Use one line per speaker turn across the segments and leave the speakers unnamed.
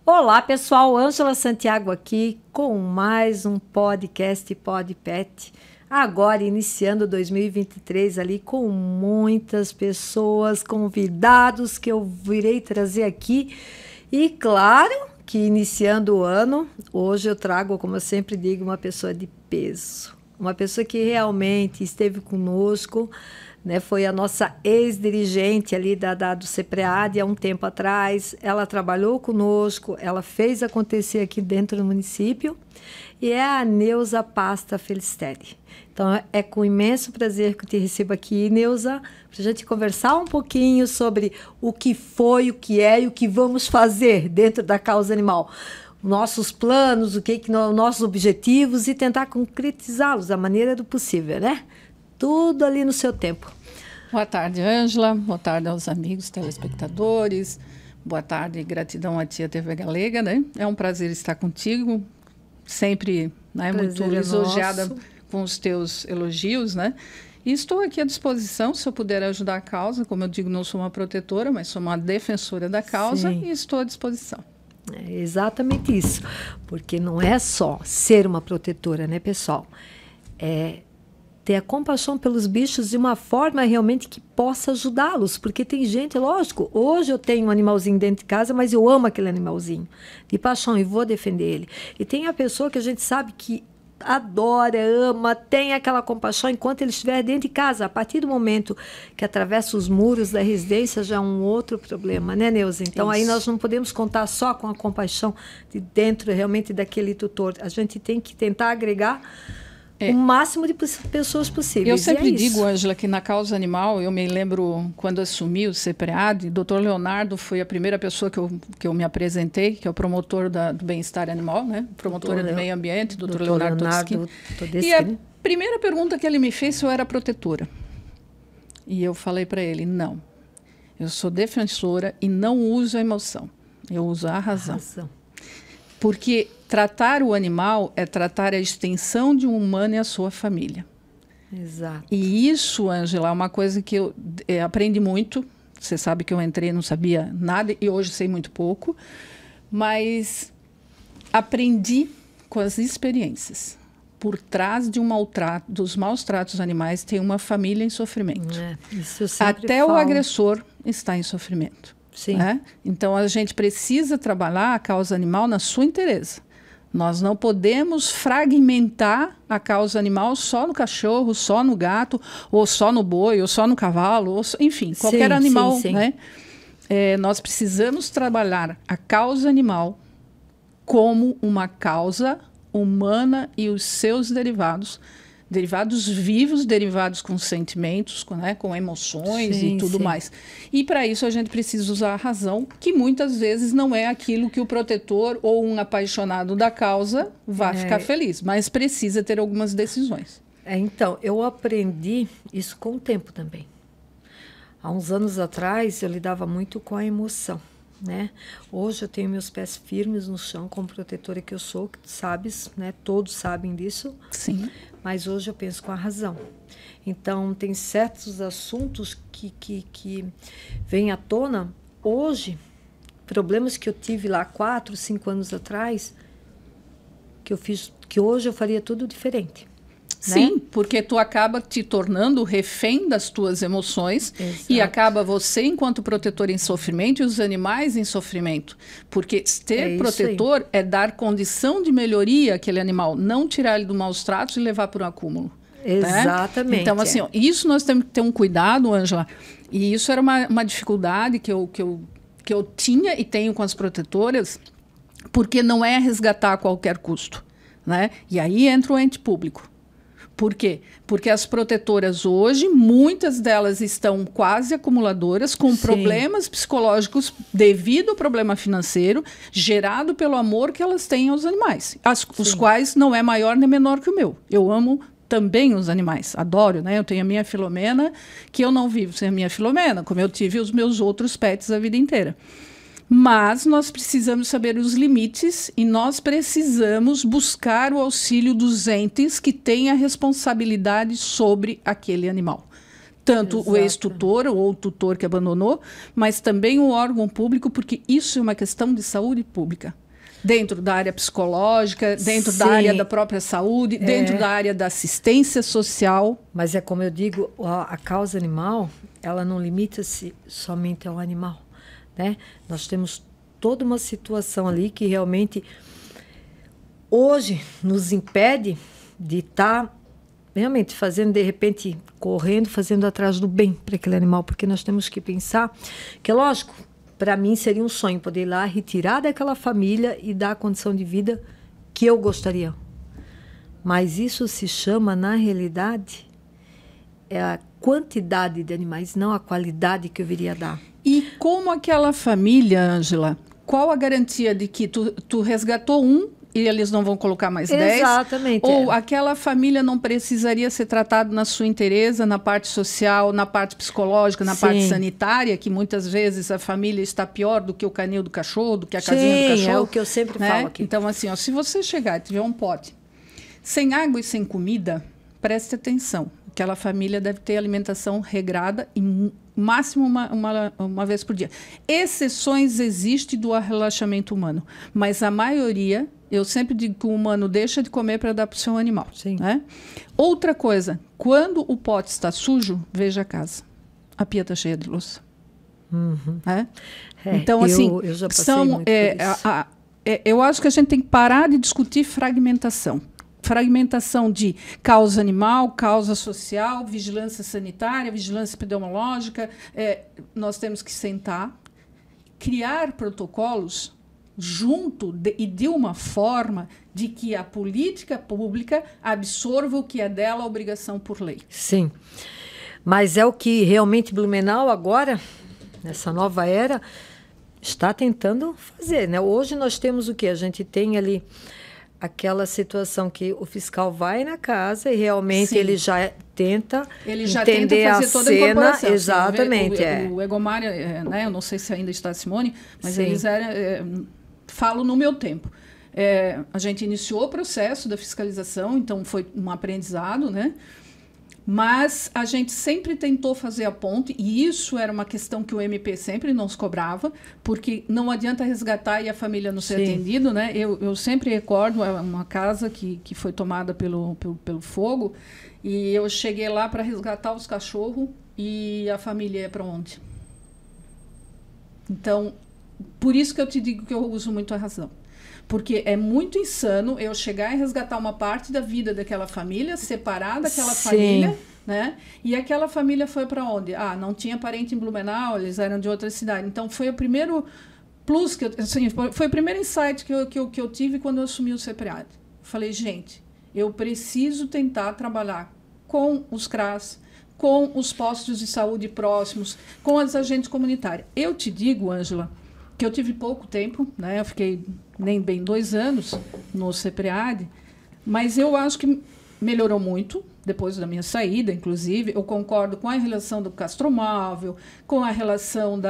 Olá, pessoal. Ângela Santiago aqui com mais um podcast Pod Pet. Agora iniciando 2023 ali com muitas pessoas, convidados que eu virei trazer aqui. E claro que iniciando o ano, hoje eu trago, como eu sempre digo, uma pessoa de peso. Uma pessoa que realmente esteve conosco, né, foi a nossa ex-dirigente ali do CEPREAD há um tempo atrás. Ela trabalhou conosco, ela fez acontecer aqui dentro do município e é a Neuza Pasta Felistelli. Então, é com imenso prazer que eu te recebo aqui, Neuza, para a gente conversar um pouquinho sobre o que foi, o que é e o que vamos fazer dentro da causa animal. Nossos planos, nossos objetivos e tentar concretizá-los da maneira do possível, né? Tudo ali no seu tempo.
Boa tarde, Ângela. Boa tarde aos amigos telespectadores. Boa tarde e gratidão à tia TV Galega, né? É um prazer estar contigo. Sempre, né, muito lisonjeada com os teus elogios, né? E estou aqui à disposição, se eu puder ajudar a causa. Como eu digo, não sou uma protetora, mas sou uma defensora da causa. Sim. E estou à disposição.
É exatamente isso. Porque não é só ser uma protetora, né, pessoal? É ter a compaixão pelos bichos de uma forma realmente que possa ajudá-los, porque tem gente, lógico, hoje eu tenho um animalzinho dentro de casa, mas eu amo aquele animalzinho de paixão e vou defender ele. E tem a pessoa que a gente sabe que adora, ama, tem aquela compaixão enquanto ele estiver dentro de casa. A partir do momento que atravessa os muros da residência já é um outro problema, né, Neuza? Então aí nós não podemos contar só com a compaixão de dentro realmente daquele tutor. A gente tem que tentar agregar o máximo de pessoas possíveis.
Eu sempre digo, Ângela, que na causa animal, eu me lembro quando assumi o CEPREAD, o Dr. Leonardo foi a primeira pessoa que eu me apresentei, que é o promotor do bem-estar animal, né? Promotor do meio ambiente, Dr. Leonardo Todeschi. E a primeira pergunta que ele me fez se eu era protetora. E eu falei para ele, não, eu sou defensora e não uso a emoção, eu uso a razão. Porque tratar o animal é tratar a extensão de um humano e a sua família.
Exato.
E isso, Ângela, é uma coisa que eu aprendi muito. Você sabe que eu entrei, não sabia nada, e hoje sei muito pouco. Mas aprendi com as experiências. Por trás de dos maus tratos animais tem uma família em sofrimento.
Isso eu sempre
Até
falo.
O agressor está em sofrimento.
Sim.
Né? Então, a gente precisa trabalhar a causa animal na sua inteireza. Nós não podemos fragmentar a causa animal só no cachorro, só no gato, ou só no boi, ou só no cavalo, enfim, qualquer animal.
Sim.
Né? Nós precisamos trabalhar a causa animal como uma causa humana e os seus derivados vivos, derivados com sentimentos, com emoções e tudo mais. E para isso a gente precisa usar a razão, que muitas vezes não é aquilo que o protetor ou um apaixonado da causa vai ficar feliz, mas precisa ter algumas decisões.
Então, eu aprendi isso com o tempo também. Há uns anos atrás eu lidava muito com a emoção, né? Hoje eu tenho meus pés firmes no chão como protetora que eu sou, que tu sabes, né? Todos sabem disso.
Sim.
Mas hoje eu penso com a razão. Então, tem certos assuntos que vêm à tona hoje, problemas que eu tive lá 4, 5 anos atrás, que hoje eu faria tudo diferente.
Sim,
né?
Porque tu acaba te tornando refém das tuas emoções. Exato. E acaba você, enquanto protetor, em sofrimento e os animais em sofrimento. Porque ter protetor é dar condição de melhoria àquele animal, não tirar ele do maus tratos e levar para o acúmulo.
Exatamente.
Né? Então, assim, isso nós temos que ter um cuidado, Ângela. E isso era uma dificuldade que eu tinha e tenho com as protetoras, porque não é resgatar a qualquer custo. Né? E aí entra o ente público. Por quê? Porque as protetoras hoje, muitas delas estão quase acumuladoras, com problemas psicológicos devido ao problema financeiro, gerado pelo amor que elas têm aos animais, os quais não é maior nem menor que o meu. Eu amo também os animais, adoro, né? Eu tenho a minha Filomena, que eu não vivo sem a minha Filomena, como eu tive os meus outros pets a vida inteira. Mas nós precisamos saber os limites e nós precisamos buscar o auxílio dos entes que têm a responsabilidade sobre aquele animal. Tanto
Exato.
o ex-tutor ou o tutor que abandonou, mas também o órgão público, porque isso é uma questão de saúde pública. Dentro da área psicológica, dentro da área da própria saúde, dentro da área da assistência social.
Mas é como eu digo, a causa animal, ela não limita-se somente ao animal, né? Nós temos toda uma situação ali que realmente hoje nos impede de estar realmente fazendo, de repente, correndo, fazendo atrás do bem para aquele animal, porque nós temos que pensar que, lógico, para mim seria um sonho poder ir lá, retirar daquela família e dar a condição de vida que eu gostaria. Mas isso se chama, na realidade, é a quantidade de animais, não a qualidade que eu viria dar.
E como aquela família, Ângela, qual a garantia de que tu resgatou um e eles não vão colocar mais 10?
Exatamente.
Ou aquela família não precisaria ser tratada na sua inteireza, na parte social, na parte psicológica, na parte sanitária, que muitas vezes a família está pior do que o canil do cachorro, do que a casinha do cachorro.
É o que eu sempre falo aqui.
Então, assim, ó, se você chegar e tiver um pote sem água e sem comida, preste atenção. Aquela família deve ter alimentação regrada e máximo uma vez por dia. Exceções existem do relaxamento humano, mas a maioria, eu sempre digo que o humano deixa de comer para dar para o seu animal.
Sim.
Né? Outra coisa, quando o pote está sujo, veja a casa. A pia está cheia de louça.
Uhum.
Né? Então, assim,
eu já passei muito por isso.
eu acho que a gente tem que parar de discutir fragmentação. Fragmentação de causa animal, causa social, vigilância sanitária, vigilância epidemiológica. Nós temos que sentar, criar protocolos junto e de uma forma de que a política pública absorva o que é dela a obrigação por lei.
Sim, mas é o que realmente Blumenau agora, nessa nova era, está tentando fazer, né? Hoje nós temos o quê? A gente tem ali aquela situação que o fiscal vai na casa e realmente ele já tenta entender
fazer
a
toda
cena.
a incorporação.
Exatamente.
O Egomar, né, eu não sei se ainda está Simone, mas
Sim.
eles falo no meu tempo. A gente iniciou o processo da fiscalização, então foi um aprendizado, né? Mas a gente sempre tentou fazer a ponte, e isso era uma questão que o MP sempre nos cobrava, porque não adianta resgatar e a família não ser atendida, né? Eu sempre recordo uma casa que foi tomada pelo fogo, e eu cheguei lá para resgatar os cachorros e a família ia para onde? Então, por isso que eu te digo que eu uso muito a razão. Porque é muito insano eu chegar e resgatar uma parte da vida daquela família, separar daquela família, né? E aquela família foi para onde? Não tinha parente em Blumenau, eles eram de outra cidade. Então, foi o primeiro plus, foi o primeiro insight que eu tive quando eu assumi o CEPREAD. Falei, gente, eu preciso tentar trabalhar com os CRAS, com os postos de saúde próximos, com as agentes comunitárias. Eu te digo, Ângela, que eu tive pouco tempo, né? Eu fiquei nem bem 2 anos no CEPREAD, mas eu acho que melhorou muito depois da minha saída, inclusive. Eu concordo com a relação do castromóvel, com a relação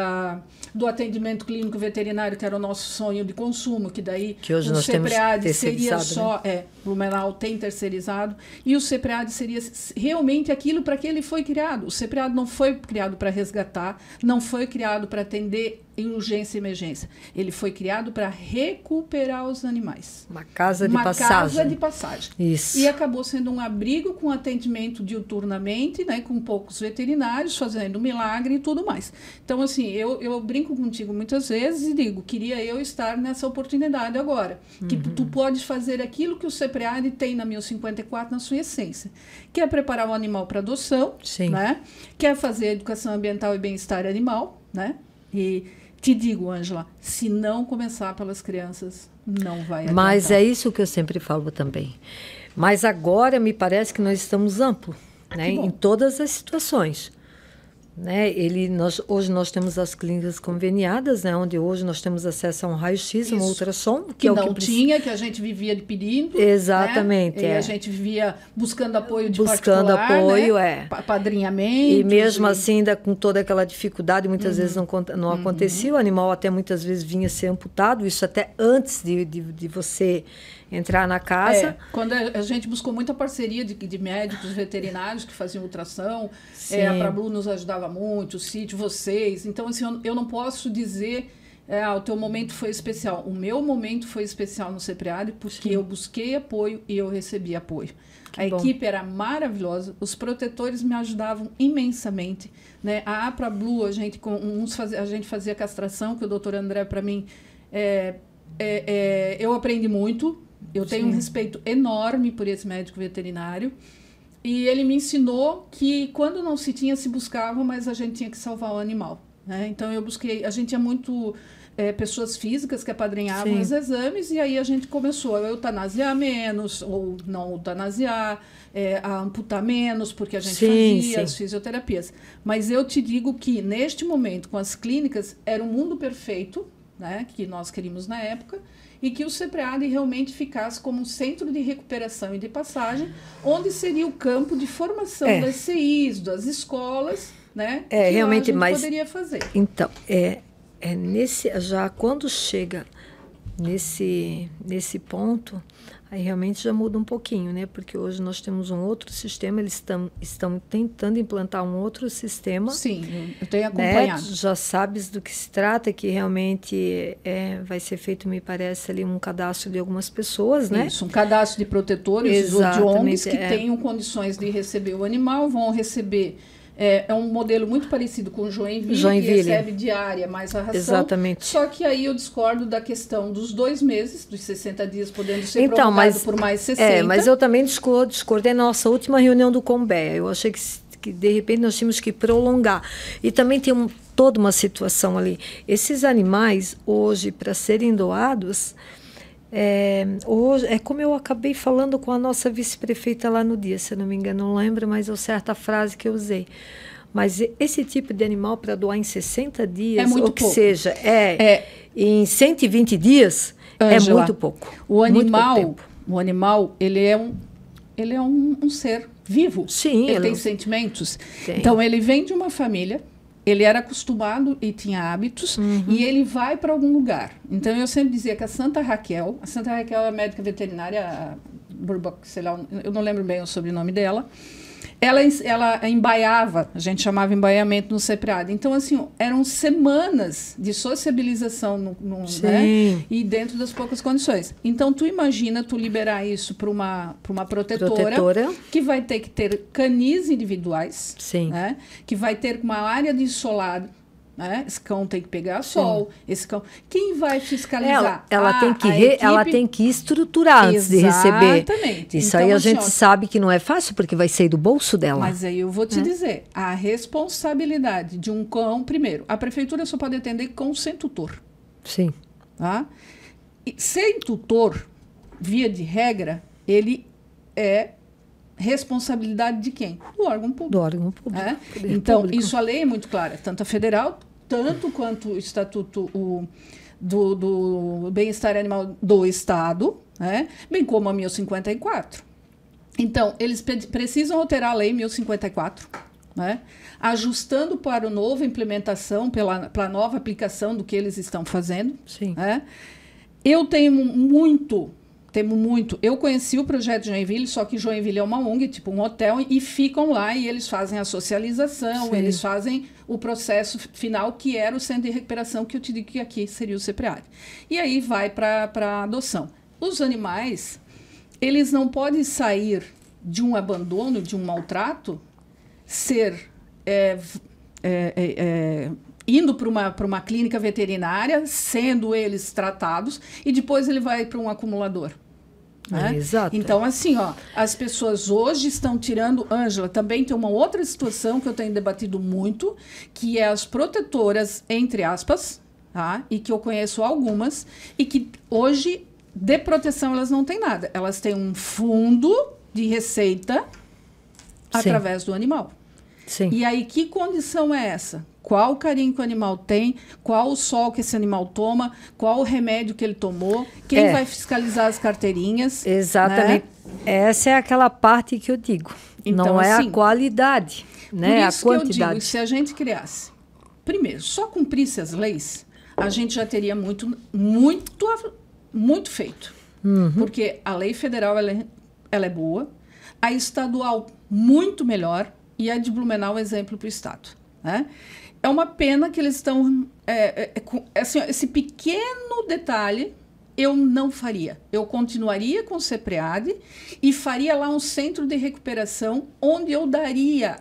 do atendimento clínico veterinário, que era o nosso sonho de consumo, que daí
que hoje
o
nós
CEPREAD seria só...
Né?
Blumenau tem terceirizado, e o CEPREAD seria realmente aquilo para que ele foi criado. O CEPREAD não foi criado para resgatar, não foi criado para atender em urgência e emergência. Ele foi criado para recuperar os animais.
Uma casa de passagem.
Uma casa de passagem.
Isso.
E acabou sendo um abrigo com atendimento diuturnamente, né, com poucos veterinários, fazendo milagre e tudo mais. Então, assim, eu brinco contigo muitas vezes e digo, queria eu estar nessa oportunidade agora. Que tu podes fazer aquilo que o CEPREAD tem na 1054 na sua essência. Que é preparar o animal para adoção, né? Que é fazer educação ambiental e bem-estar animal, né? E te digo, Ângela, se não começar pelas crianças, não vai adiantar.
Mas é isso que eu sempre falo também. Mas agora me parece que nós estamos amplos, né? Em todas as situações. Né? Hoje nós temos as clínicas conveniadas, né? Onde hoje nós temos acesso a um raio-x, um ultrassom.
Que
é
não
o que
tinha, que a gente vivia de pedindo.
Exatamente.
Né? E a gente vivia buscando apoio de
buscando
particular,
apoio,
né? Padrinhamento.
E mesmo assim, ainda com toda aquela dificuldade, muitas vezes não acontecia. O animal até muitas vezes vinha a ser amputado, isso até antes de você entrar na casa.
Quando a gente buscou muita parceria de médicos veterinários que faziam ultrassom, a Prablu nos ajudava muito, o sítio, vocês. Então, assim, eu não posso dizer, o teu momento foi especial. O meu momento foi especial no CEPREAD porque eu busquei apoio e eu recebi apoio. A equipe era maravilhosa, os protetores me ajudavam imensamente, né? A Prablu, a gente fazia castração, que o doutor André, para mim, eu aprendi muito. Eu tenho um respeito enorme por esse médico veterinário. E ele me ensinou que quando não se tinha, se buscava, mas a gente tinha que salvar o animal, né? Então, eu busquei... A gente tinha muito pessoas físicas que apadrinhavam os exames, e aí a gente começou a eutanasiar menos, ou não eutanasiar, a amputar menos, porque a gente fazia as fisioterapias. Mas eu te digo que, neste momento, com as clínicas, era um mundo perfeito, né, que nós queríamos na época, e que o CEPREAD realmente ficasse como um centro de recuperação e de passagem, onde seria o campo de formação das CIs, das escolas, né, que
realmente,
a gente poderia fazer.
Então, já quando chega nesse ponto, aí realmente já muda um pouquinho, né? Porque hoje nós temos um outro sistema, eles estão tentando implantar um outro sistema.
Sim, eu tenho acompanhado.
Né? Já sabes do que se trata, que realmente vai ser feito, me parece, ali um cadastro de algumas pessoas, né?
Isso, um cadastro de protetores ou de ONGs que tenham condições de receber o animal, vão receber... É um modelo muito parecido com o Joinville, que recebe diária mais a ração.
Exatamente.
Só que aí eu discordo da questão dos 2 meses, dos 60 dias, podendo ser prorrogado por mais 60.
Mas eu também discordei na nossa última reunião do Combé. Eu achei que de repente nós tínhamos que prolongar. E também tem toda uma situação ali. Esses animais, hoje, para serem doados... hoje, como eu acabei falando com a nossa vice-prefeita lá no dia, se eu não me engano, não lembro, mas é certa frase que eu usei. Mas esse tipo de animal para doar em 60 dias, ou que seja, em 120 dias,
Ângela,
é muito pouco.
O animal, ele é um ser vivo.
Sim,
ele tem sentimentos. Então, ele vem de uma família. Ele era acostumado e tinha hábitos, e ele vai para algum lugar. Então, eu sempre dizia que a Santa Raquel é a médica veterinária, sei lá, eu não lembro bem o sobrenome dela, ela embaiava, a gente chamava embaiamento no CEPREAD. Então, assim, eram semanas de sociabilização né? E dentro das poucas condições. Então, tu imagina tu liberar isso para uma protetora que vai ter que ter canis individuais, né? Que vai ter uma área de isolado. Né? Esse cão tem que pegar sol. Esse cão... Quem vai fiscalizar?
Ela tem que estruturar antes de receber.
Exatamente.
Isso então, aí a gente sabe que não é fácil, porque vai sair do bolso dela.
Mas aí eu vou te dizer, a responsabilidade de um cão, primeiro, a prefeitura só pode atender cão sem tutor.
Sim.
Tá? E sem tutor, via de regra, ele é responsabilidade de quem? Do órgão público. Do órgão público. Então, isso a lei é muito clara, tanto a federal, tanto quanto o Estatuto do Bem-Estar Animal do Estado, né? Bem como a 1054. Então, eles precisam alterar a lei 1054, né? Ajustando para a nova implementação, para a nova aplicação do que eles estão fazendo.
Sim.
Né? Eu temo muito. Eu conheci o projeto Joinville, só que Joinville é uma ONG, tipo um hotel, e ficam lá e eles fazem a socialização, eles fazem o processo final, que era o centro de recuperação, que eu te digo que aqui seria o CEPREAD. E aí vai para adoção. Os animais, eles não podem sair de um abandono, de um maltrato, indo para uma clínica veterinária, sendo eles tratados, e depois ele vai para um acumulador. Né?
Exato.
Então, assim, as pessoas hoje estão tirando... Ângela, também tem uma outra situação que eu tenho debatido muito, que é as protetoras, entre aspas, tá? E que eu conheço algumas, e que hoje, de proteção, elas não têm nada. Elas têm um fundo de receita através do animal.
Sim.
E aí, que condição é essa? Qual o carinho que o animal tem, qual o sol que esse animal toma, qual o remédio que ele tomou, quem vai fiscalizar as carteirinhas.
Exatamente. Né? Essa é aquela parte que eu digo. Então, não é a qualidade, né? A quantidade. Por isso que eu digo,
se a gente criasse, primeiro, só cumprisse as leis, a gente já teria muito feito. Porque a lei federal ela é boa, a estadual muito melhor e a de Blumenau é exemplo para o Estado. Né? É uma pena que eles estão... assim, esse pequeno detalhe eu não faria. Eu continuaria com o CEPREAD e faria lá um centro de recuperação onde eu daria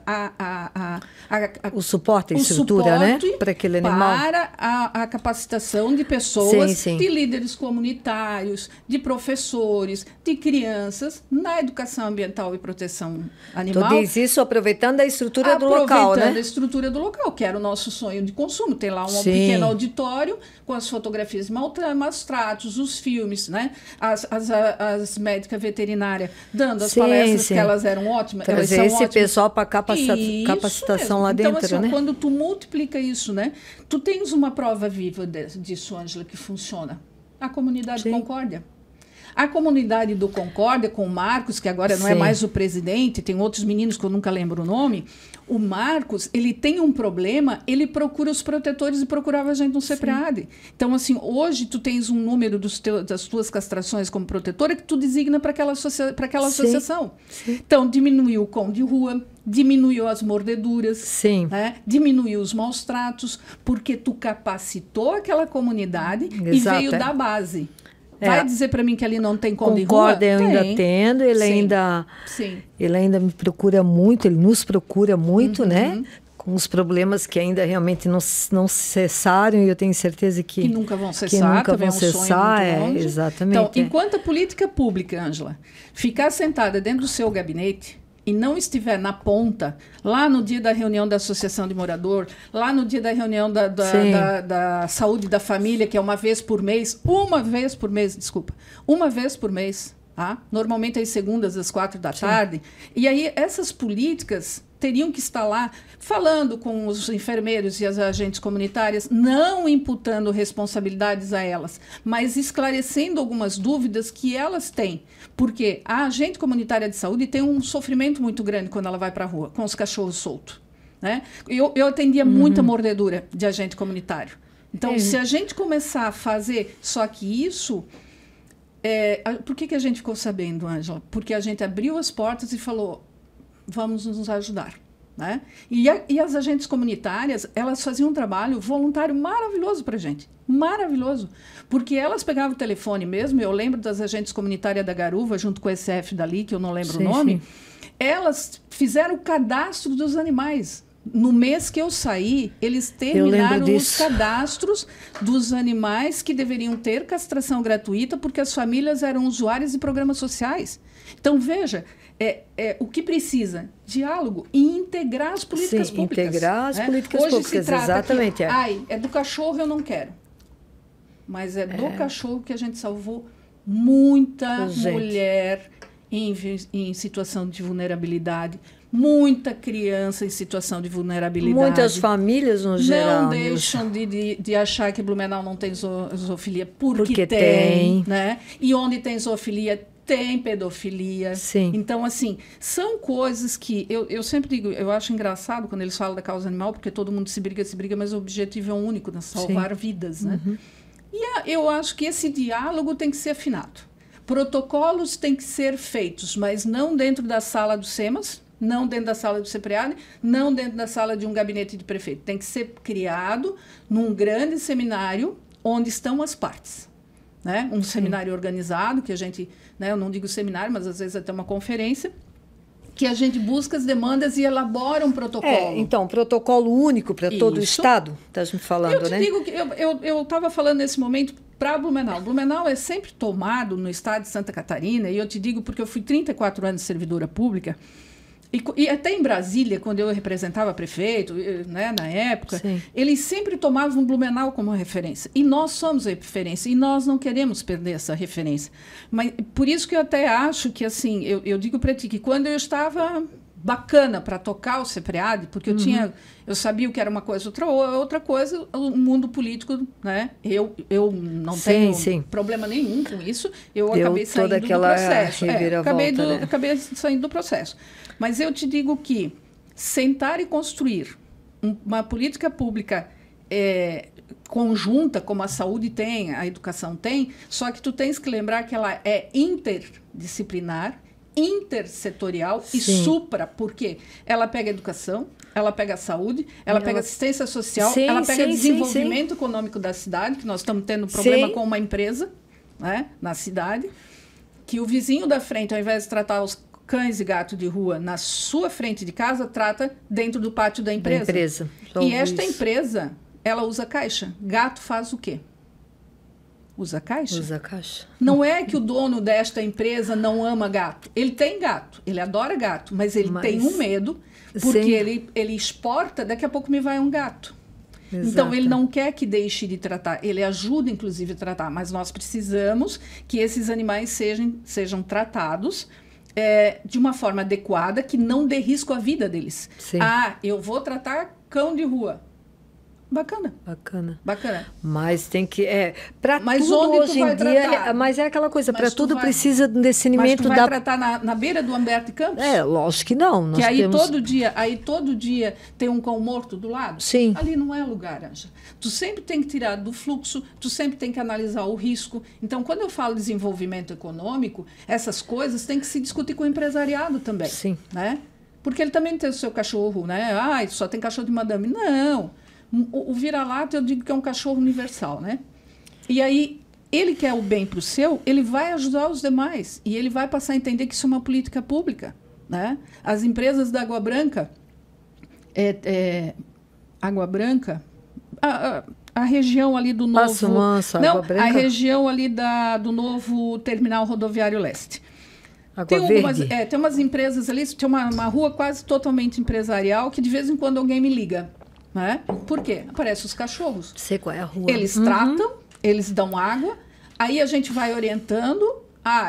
o suporte, a estrutura, né? Para aquele animal.
Para a capacitação de pessoas, de líderes comunitários, de professores, de crianças, na educação ambiental e proteção animal.
Tu diz isso aproveitando a estrutura do local, né?
Aproveitando a estrutura do local, que era o nosso sonho de consumo. Tem lá um pequeno auditório com as fotografias de maus tratos, os filmes, né? As médicas veterinárias dando as palestras, que elas eram ótimas.
Trazer
elas são
esse
ótimas.
Pessoal para capacitação lá dentro,
então, assim,
né?
Quando tu multiplica isso, né? Tu tens uma prova viva disso, Ângela, que funciona. A comunidade Concórdia. A comunidade do Concórdia, com o Marcos, que agora não é mais o presidente, tem outros meninos que eu nunca lembro o nome. O Marcos, ele tem um problema, ele procura os protetores e procurava a gente no CEPREAD. Então, assim, hoje tu tens um número das tuas castrações como protetora que tu designa para aquela associação. Então, diminuiu o cão de rua, diminuiu as mordeduras, né? Diminuiu os maus tratos, porque tu capacitou aquela comunidade e veio da base. Vai dizer para mim que ali não tem cão de rua?
Concórdia eu ainda tendo, ele ainda me procura muito, ele nos procura muito, né? Com os problemas que ainda realmente não cessaram, e eu tenho certeza que
nunca vão cessar, também é um sonho muito longe.
Exatamente.
Então, enquanto a política pública, Ângela, ficar sentada dentro do seu gabinete e não estiver na ponta, lá no dia da reunião da Associação de Morador, lá no dia da reunião da Saúde da Família, que é uma vez por mês, tá? Normalmente às segundas, às 4 da tarde, e aí essas políticas teriam que estar lá falando com os enfermeiros e as agentes comunitárias, não imputando responsabilidades a elas, mas esclarecendo algumas dúvidas que elas têm. Porque a agente comunitária de saúde tem um sofrimento muito grande quando ela vai para a rua, com os cachorros soltos. Né? Eu atendia muita mordedura de agente comunitário. Então, se a gente começar a fazer só que isso... por que a gente ficou sabendo, Ângela? Porque a gente abriu as portas e falou... vamos nos ajudar. Né? E as agentes comunitárias, elas faziam um trabalho voluntário maravilhoso para a gente. Maravilhoso. Porque elas pegavam o telefone mesmo, eu lembro das agentes comunitárias da Garuva, junto com o SF dali, que eu não lembro o nome, elas fizeram o cadastro dos animais. No mês que eu saí, eles terminaram os cadastros dos animais que deveriam ter castração gratuita, porque as famílias eram usuárias de programas sociais. Então, veja... o que precisa? Diálogo e integrar as políticas públicas.
Integrar as políticas públicas, exatamente.
É do cachorro, eu não quero. Mas é do cachorro que a gente salvou muita mulher em situação de vulnerabilidade, muita criança em situação de vulnerabilidade.
Muitas famílias, no geral.
Não deixam de achar que Blumenau não tem zoofilia, porque tem. Né? E onde tem zoofilia, tem pedofilia. Então, assim, são coisas que eu sempre digo, eu acho engraçado quando eles falam da causa animal, porque todo mundo se briga, mas o objetivo é único, né? Salvar vidas, né? E eu acho que esse diálogo tem que ser afinado. Protocolos têm que ser feitos, mas não dentro da sala do SEMAS, não dentro da sala do CEPREAD, não dentro da sala de um gabinete de prefeito. Tem que ser criado num grande seminário onde estão as partes. Né? Um seminário organizado, que a gente, né, eu não digo seminário, mas às vezes até uma conferência, que a gente busca as demandas e elabora um protocolo.
Então, um protocolo único para todo o Estado, estás me falando, né?
Eu te digo que eu estava falando nesse momento para Blumenau. Blumenau é sempre tomado no estado de Santa Catarina, e eu te digo porque eu fui 34 anos servidora pública, e até em Brasília, quando eu representava prefeito, né, na época, eles sempre tomavam Blumenau como referência. E nós somos a referência, e nós não queremos perder essa referência. Mas por isso que eu até acho que, assim, eu digo para ti que quando eu estava bacana para tocar o CEPREAD, porque eu sabia o que era uma coisa, outra coisa, o mundo político, né? Eu não tenho problema nenhum com isso, eu acabei saindo do processo. Acabei saindo do processo. Mas eu te digo que sentar e construir uma política pública conjunta, como a saúde tem, a educação tem, só que tu tens que lembrar que ela é interdisciplinar, intersetorial e supra, porque ela pega a educação, ela pega a saúde, ela pega assistência social, ela pega desenvolvimento econômico da cidade, que nós estamos tendo problema com uma empresa, né, na cidade, que o vizinho da frente, ao invés de tratar os cães e gatos de rua na sua frente de casa, trata dentro do pátio da empresa. E esta empresa, ela usa caixa. Gato faz o quê? Usa caixa?
Usa caixa.
Não é que o dono desta empresa não ama gato. Ele tem gato, ele adora gato, mas ele tem um medo, porque ele exporta, daqui a pouco me vai um gato. Exato. Então, ele não quer que deixe de tratar, ele ajuda, inclusive, a tratar, mas nós precisamos que esses animais sejam tratados de uma forma adequada, que não dê risco à vida deles.
Sim.
Ah, eu vou tratar cão de rua. Bacana.
Mas tem que para
tudo
onde hoje em dia, mas é aquela coisa, para tudo precisa de um discernimento.
Mas tu vai tratar na beira do Humberto Campos?
Lógico que não.
Nós todo dia tem um cão morto do lado?
Sim.
Ali não é lugar, Anja. Tu sempre tem que tirar do fluxo, tu sempre tem que analisar o risco. Então, quando eu falo desenvolvimento econômico, essas coisas tem que se discutir com o empresariado também.
Sim.
Né? Porque ele também tem o seu cachorro, né? Só tem cachorro de madame. Não. O vira-lata, eu digo que é um cachorro universal, né? E aí, ele quer o bem para o seu, ele vai ajudar os demais. E ele vai passar a entender que isso é uma política pública, né? As empresas da Água Branca, Água Branca, a região ali do novo...
Passo Manso, Água Branca.
A região ali do novo terminal rodoviário leste. Tem umas empresas ali, tem uma rua quase totalmente empresarial, que de vez em quando alguém me liga. Né? Por quê? Aparecem os cachorros.
Sei qual é a rua.
Eles tratam, eles dão água, aí a gente vai orientando.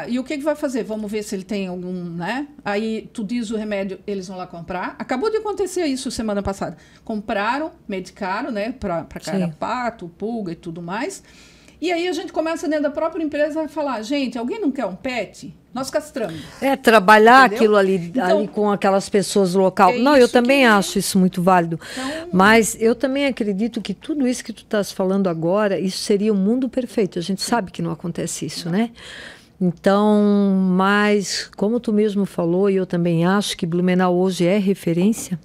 E o que vai fazer? Vamos ver se ele tem algum, né? Aí tu diz o remédio, eles vão lá comprar. Acabou de acontecer isso semana passada. Compraram, medicaram, né? Para carrapato, pulga e tudo mais. E aí a gente começa dentro da própria empresa a falar, gente, alguém não quer um pet? Nós castramos.
Trabalhar aquilo ali com aquelas pessoas do local. Eu também acho isso muito válido. Então, mas eu também acredito que tudo isso que tu estás falando agora, isso seria o mundo perfeito. A gente sabe que não acontece isso, né? Então, mas como tu mesmo falou, e eu também acho que Blumenau hoje é referência,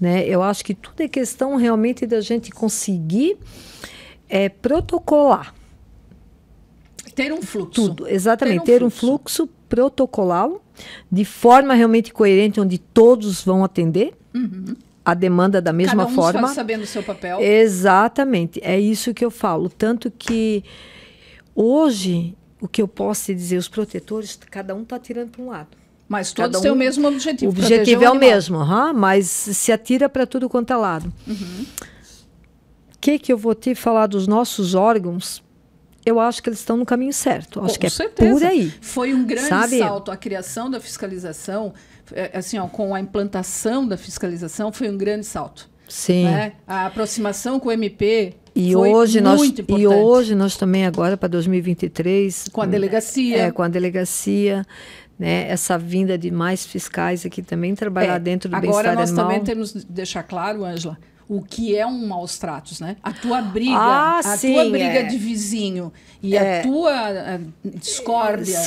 né? Eu acho que tudo é questão realmente da gente conseguir protocolar.
Ter um fluxo.
Tudo, exatamente. Ter um fluxo protocolar de forma realmente coerente, onde todos vão atender a demanda da mesma forma.
Cada um sabendo o seu papel.
Exatamente. É isso que eu falo. Tanto que hoje, o que eu posso te dizer, os protetores, cada um está atirando para um lado.
Mas todos têm o mesmo objetivo.
O objetivo é o mesmo, mas se atira para tudo quanto é lado. Que eu vou te falar dos nossos órgãos? Eu acho que eles estão no caminho certo. Acho que
certeza.
Por aí.
Foi um grande salto. A criação da fiscalização, assim, com a implantação da fiscalização, foi um grande salto.
Sim.
Né? A aproximação com o MP
foi muito importante. E hoje nós também, agora para 2023...
Com a delegacia.
Com a delegacia, né? Essa vinda de mais fiscais aqui também, trabalhar dentro do bem-estar animal.
Agora nós também temos de deixar claro, Ângela, o que é um maus tratos, né? A tua briga, tua briga de vizinho e a tua discórdia,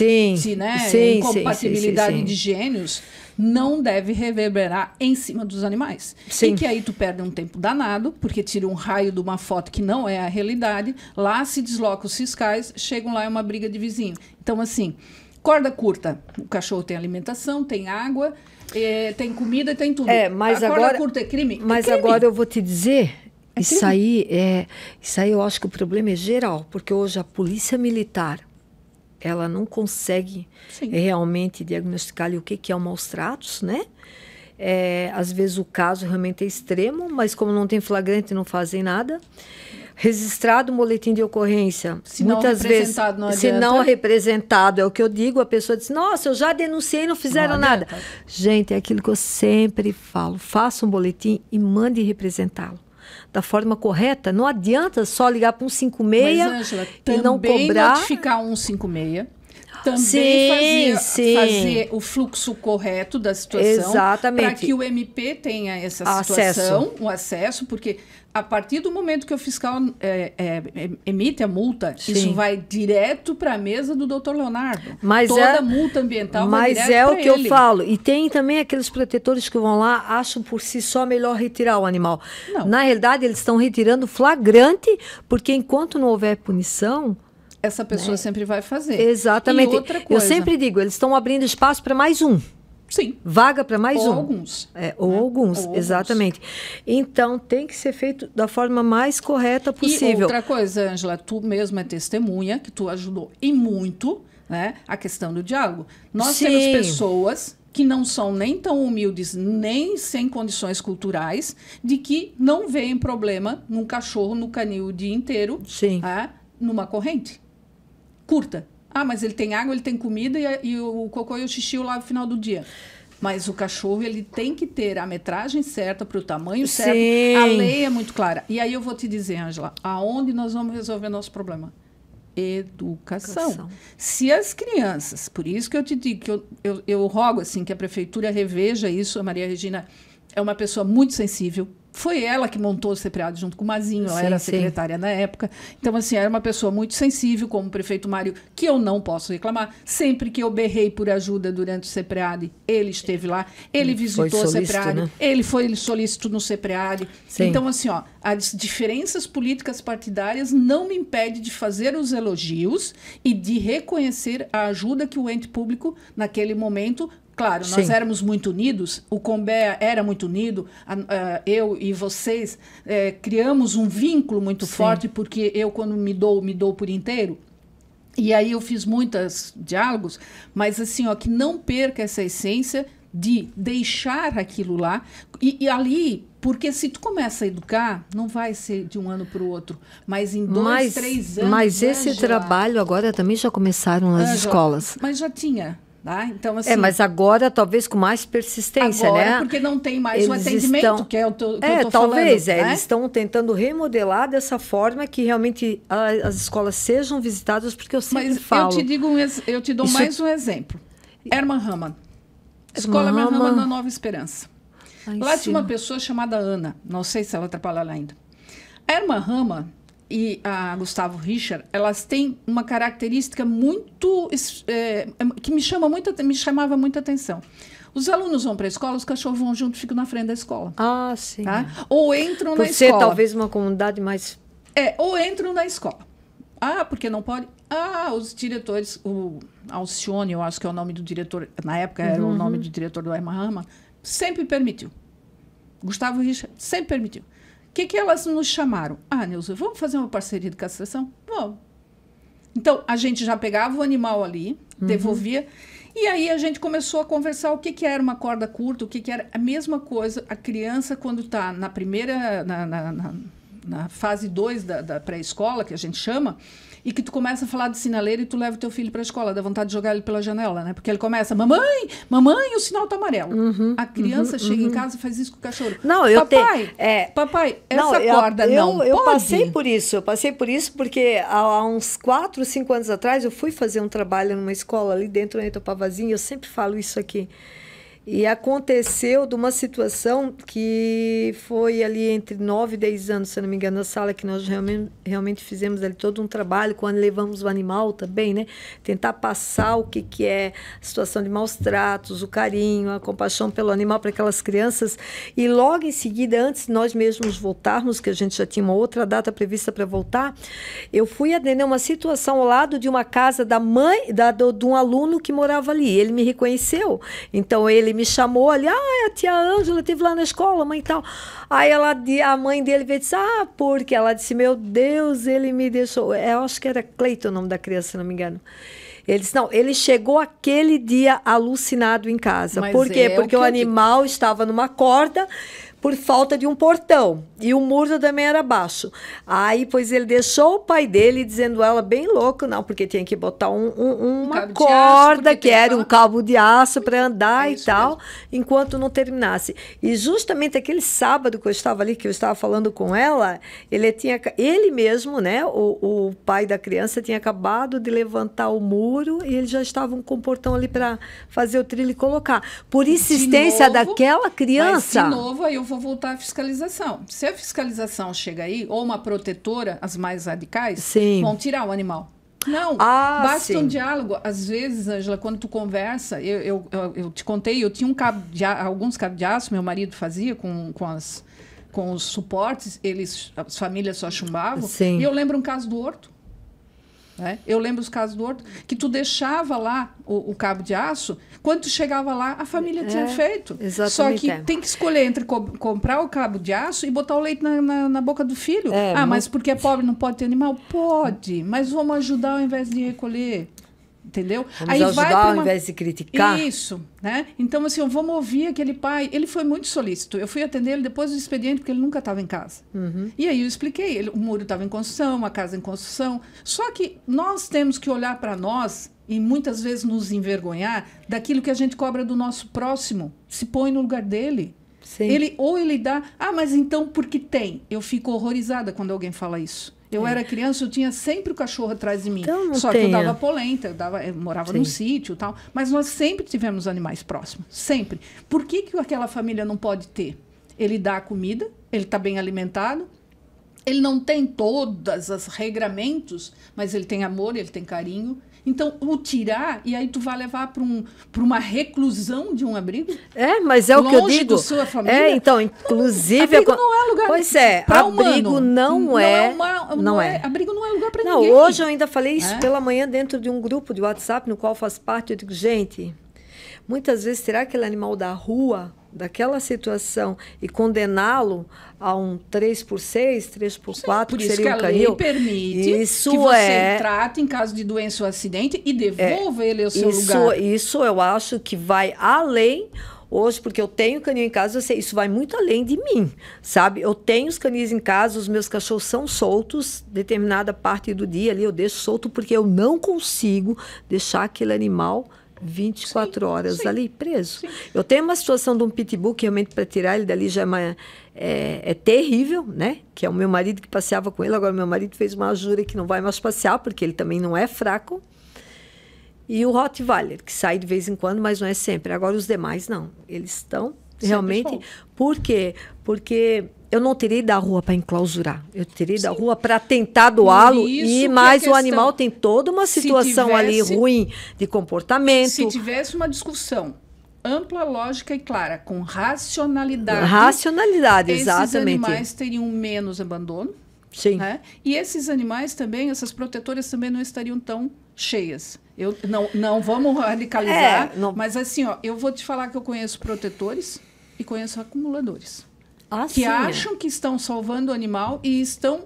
incompatibilidade de gênios, não deve reverberar em cima dos animais. E que aí tu perde um tempo danado, porque tira um raio de uma foto que não é a realidade, lá se desloca os fiscais, chegam lá, é uma briga de vizinho. Então, assim, corda curta, o cachorro tem alimentação, tem água... tem comida, tem tudo.
Mas
a corda
agora,
curta é crime?
Mas
crime.
Agora eu vou te dizer, isso aí eu acho que o problema é geral, porque hoje a polícia militar, ela não consegue realmente diagnosticar ali o que é o maus tratos, né? Às vezes o caso realmente é extremo, mas como não tem flagrante, não fazem nada. Registrado o boletim de ocorrência, muitas vezes, se não representado, é o que eu digo, a pessoa diz, nossa, eu já denunciei e não fizeram nada. Gente, é aquilo que eu sempre falo, faça um boletim e mande representá-lo da forma correta. Não adianta só ligar para um 156
Ângela,
e não cobrar.
Notificar um 156, também fazer o fluxo correto da situação para que o MP tenha essa situação, o acesso, porque a partir do momento que o fiscal emite a multa, isso vai direto para a mesa do doutor Leonardo. Toda multa ambiental vai direto para ele. Mas é o que eu falo.
E tem também aqueles protetores que vão lá, acham por si só melhor retirar o animal. Não. Na realidade, eles estão retirando flagrante, porque enquanto não houver punição...
Essa pessoa sempre vai fazer.
Exatamente. E outra coisa, eu sempre digo, eles estão abrindo espaço para mais um.
Sim.
Vaga para mais um.
Alguns.
Ou alguns, exatamente. Então, tem que ser feito da forma mais correta possível.
E outra coisa, Ângela, tu mesma é testemunha, que tu ajudou e muito, né, a questão do diálogo. Nós temos pessoas que não são nem tão humildes, nem sem condições culturais, de que não veem problema num cachorro, no canil o dia inteiro, numa corrente curta. Mas ele tem água, ele tem comida e o cocô e o xixi lá no final do dia. Mas o cachorro, ele tem que ter a metragem certa para o tamanho certo. A lei é muito clara. E aí eu vou te dizer, Ângela, aonde nós vamos resolver nosso problema? Educação. Se as crianças, por isso que eu te digo, que eu rogo assim, que a prefeitura reveja isso. A Maria Regina é uma pessoa muito sensível. Foi ela que montou o CEPREAD junto com o Mazinho, ela era secretária na época. Então, assim, era uma pessoa muito sensível, como o prefeito Mário, que eu não posso reclamar. Sempre que eu berrei por ajuda durante o CEPREAD, ele esteve lá, ele visitou o CEPREAD, né? Ele foi solícito no CEPREAD. Então, assim, as diferenças políticas partidárias não me impedem de fazer os elogios e de reconhecer a ajuda que o ente público, naquele momento... Claro, nós éramos muito unidos, o Combé era muito unido, eu e vocês criamos um vínculo muito forte, porque eu, quando me dou por inteiro. E aí eu fiz muitos diálogos, mas assim, que não perca essa essência de deixar aquilo lá. E ali, porque se tu começa a educar, não vai ser de um ano para o outro, mas em 2, 3 anos...
Mas esse trabalho agora também já começaram nas escolas.
Mas já tinha... Então, assim,
mas agora talvez com mais persistência,
né? Porque não tem mais o atendimento, que é o que eu estou
talvez,
falando.
Eles estão tentando remodelar dessa forma que realmente as escolas sejam visitadas, porque eu sempre falo...
Eu te dou mais um exemplo. Herman Hamann. Escola Herman Hamann na Nova Esperança. Lá tinha uma pessoa chamada Ana, não sei se ela trabalha lá ainda. A Herman Hamann e a Gustavo Richard, elas têm uma característica muito... que me chamava muita atenção. Os alunos vão para a escola, os cachorros vão junto, ficam na frente da escola.
Sim.
Ou entram na escola.
Por ser talvez uma comunidade mais...
ou entram na escola. Porque não pode? Os diretores, o Alcione, eu acho que é o nome do diretor, na época era o nome do diretor do Herman Hamann, sempre permitiu. Gustavo Richard sempre permitiu. O que elas nos chamaram? Nilza, vamos fazer uma parceria de castração? Vamos. Então, a gente já pegava o animal ali, devolvia, e aí a gente começou a conversar o que era uma corda curta, o que era a mesma coisa. A criança, quando está na primeira, na fase 2 da pré-escola, que a gente chama, e que tu começa a falar de sinaleiro e tu leva o teu filho para a escola, dá vontade de jogar ele pela janela, né? Porque ele começa, mamãe, o sinal tá amarelo. A criança chega em casa e faz isso com o cachorro. Papai, essa corda não pode.
Eu passei por isso porque há uns 4, 5 anos atrás eu fui fazer um trabalho numa escola ali dentro da Itopavazinho, eu sempre falo isso aqui. E aconteceu de uma situação que foi ali entre 9 e 10 anos, se eu não me engano, na sala que nós realmente fizemos ali todo um trabalho, quando levamos o animal também, né? Tentar passar o que é a situação de maus tratos, o carinho, a compaixão pelo animal para aquelas crianças. E logo em seguida, antes de nós mesmos voltarmos, que a gente já tinha uma outra data prevista para voltar, eu fui atender uma situação ao lado de uma casa da mãe, de um aluno que morava ali. Ele me reconheceu, então ele me chamou ali, a tia Ângela esteve lá na escola, mãe e tal. Aí a mãe dele veio e disse, porque ela disse, meu Deus, ele me deixou. Eu acho que era Cleiton o nome da criança, se não me engano. Ele disse, não, ele chegou aquele dia alucinado em casa. Por quê? Porque o animal estava numa corda, por falta de um portão. E o muro também era baixo. Aí, pois ele deixou o pai dele, dizendo ela bem louco, não, porque tinha que botar uma corda, que era um cabo de aço para andar e tal, mesmo. Enquanto não terminasse. E justamente aquele sábado que eu estava ali, que eu estava falando com ela, ele mesmo, né, o pai da criança, tinha acabado de levantar o muro e eles já estavam com o portão ali para fazer o trilho e colocar. Por insistência daquela criança.
Mas de novo, aí eu vou voltar à fiscalização. Se a fiscalização chega aí, ou uma protetora, as mais radicais,
sim.
vão tirar o animal. Não, basta um diálogo. Às vezes, Ângela, quando tu conversa, eu te contei, eu tinha alguns cabos de aço, meu marido fazia com os suportes, as famílias só chumbavam.
Sim.
E eu lembro um caso do Horto. Né? Eu lembro os casos do Horto, que tu deixava lá o cabo de aço, quando tu chegava lá, a família tinha feito.
Exatamente.
Só que tem que escolher entre comprar o cabo de aço e botar o leite na boca do filho. Mas porque é pobre não pode ter animal? Pode, mas vamos ajudar ao invés de recolher. Entendeu?
Vamos ajudar ao invés de criticar.
Isso, né? Então, assim, vamos ouvir aquele pai. Ele foi muito solícito. Eu fui atender ele depois do expediente, porque ele nunca estava em casa.
Uhum.
E aí eu expliquei. O muro estava em construção, a casa em construção. Só que nós temos que olhar para nós e muitas vezes nos envergonhar daquilo que a gente cobra do nosso próximo. Se põe no lugar dele.
Sim.
Ele dá... mas então porque tem? Eu fico horrorizada quando alguém fala isso. Eu era criança, eu tinha sempre o cachorro atrás de mim.
Então,
só que eu dava polenta, eu morava num sítio e tal. Mas nós sempre tivemos animais próximos. Sempre. Por que aquela família não pode ter? Ele dá a comida, ele está bem alimentado, ele não tem todas as regramentos, mas ele tem amor, ele tem carinho. Então, o tirar, e aí tu vai levar para uma reclusão de um abrigo?
Mas é o que eu digo.
Longe da sua família?
Então, inclusive...
Abrigo não é lugar
Pois é, abrigo não é.
Abrigo não é lugar para ninguém.
Não, hoje eu ainda falei isso pela manhã dentro de um grupo de WhatsApp, no qual faço parte. Eu digo, gente, muitas vezes tirar aquele animal da rua, daquela situação, e condená-lo a um 3x6, 3x4,
por
que
isso
seria
que
um canil.
A lei permite
isso
que você trate em caso de doença ou acidente e devolva ele ao seu lugar.
Isso eu acho que vai além. Hoje, porque eu tenho canil em casa, eu sei, isso vai muito além de mim, sabe? Eu tenho os canis em casa, os meus cachorros são soltos, determinada parte do dia ali eu deixo solto, porque eu não consigo deixar aquele animal 24 horas ali preso. Sim. Eu tenho uma situação de um pitbull que realmente para tirar ele dali já é terrível, né? Que é o meu marido que passeava com ele, agora meu marido fez uma jura que não vai mais passear, porque ele também não é fraco. E o Rottweiler, que sai de vez em quando, mas não é sempre. Agora os demais não. Eles estão realmente... Por quê? Porque eu não terei da rua para enclausurar. Eu terei da rua para tentar doá-lo. Mas o animal tem toda uma situação ali ruim de comportamento.
Se tivesse uma discussão ampla, lógica e clara, com racionalidade...
Racionalidade, exatamente.
Esses animais teriam menos abandono.
Sim.
Né? E esses animais também, essas protetoras também não estariam tão cheias. Não vamos radicalizar, mas assim, eu vou te falar que eu conheço protetores e conheço acumuladores. Que acham que estão salvando o animal e estão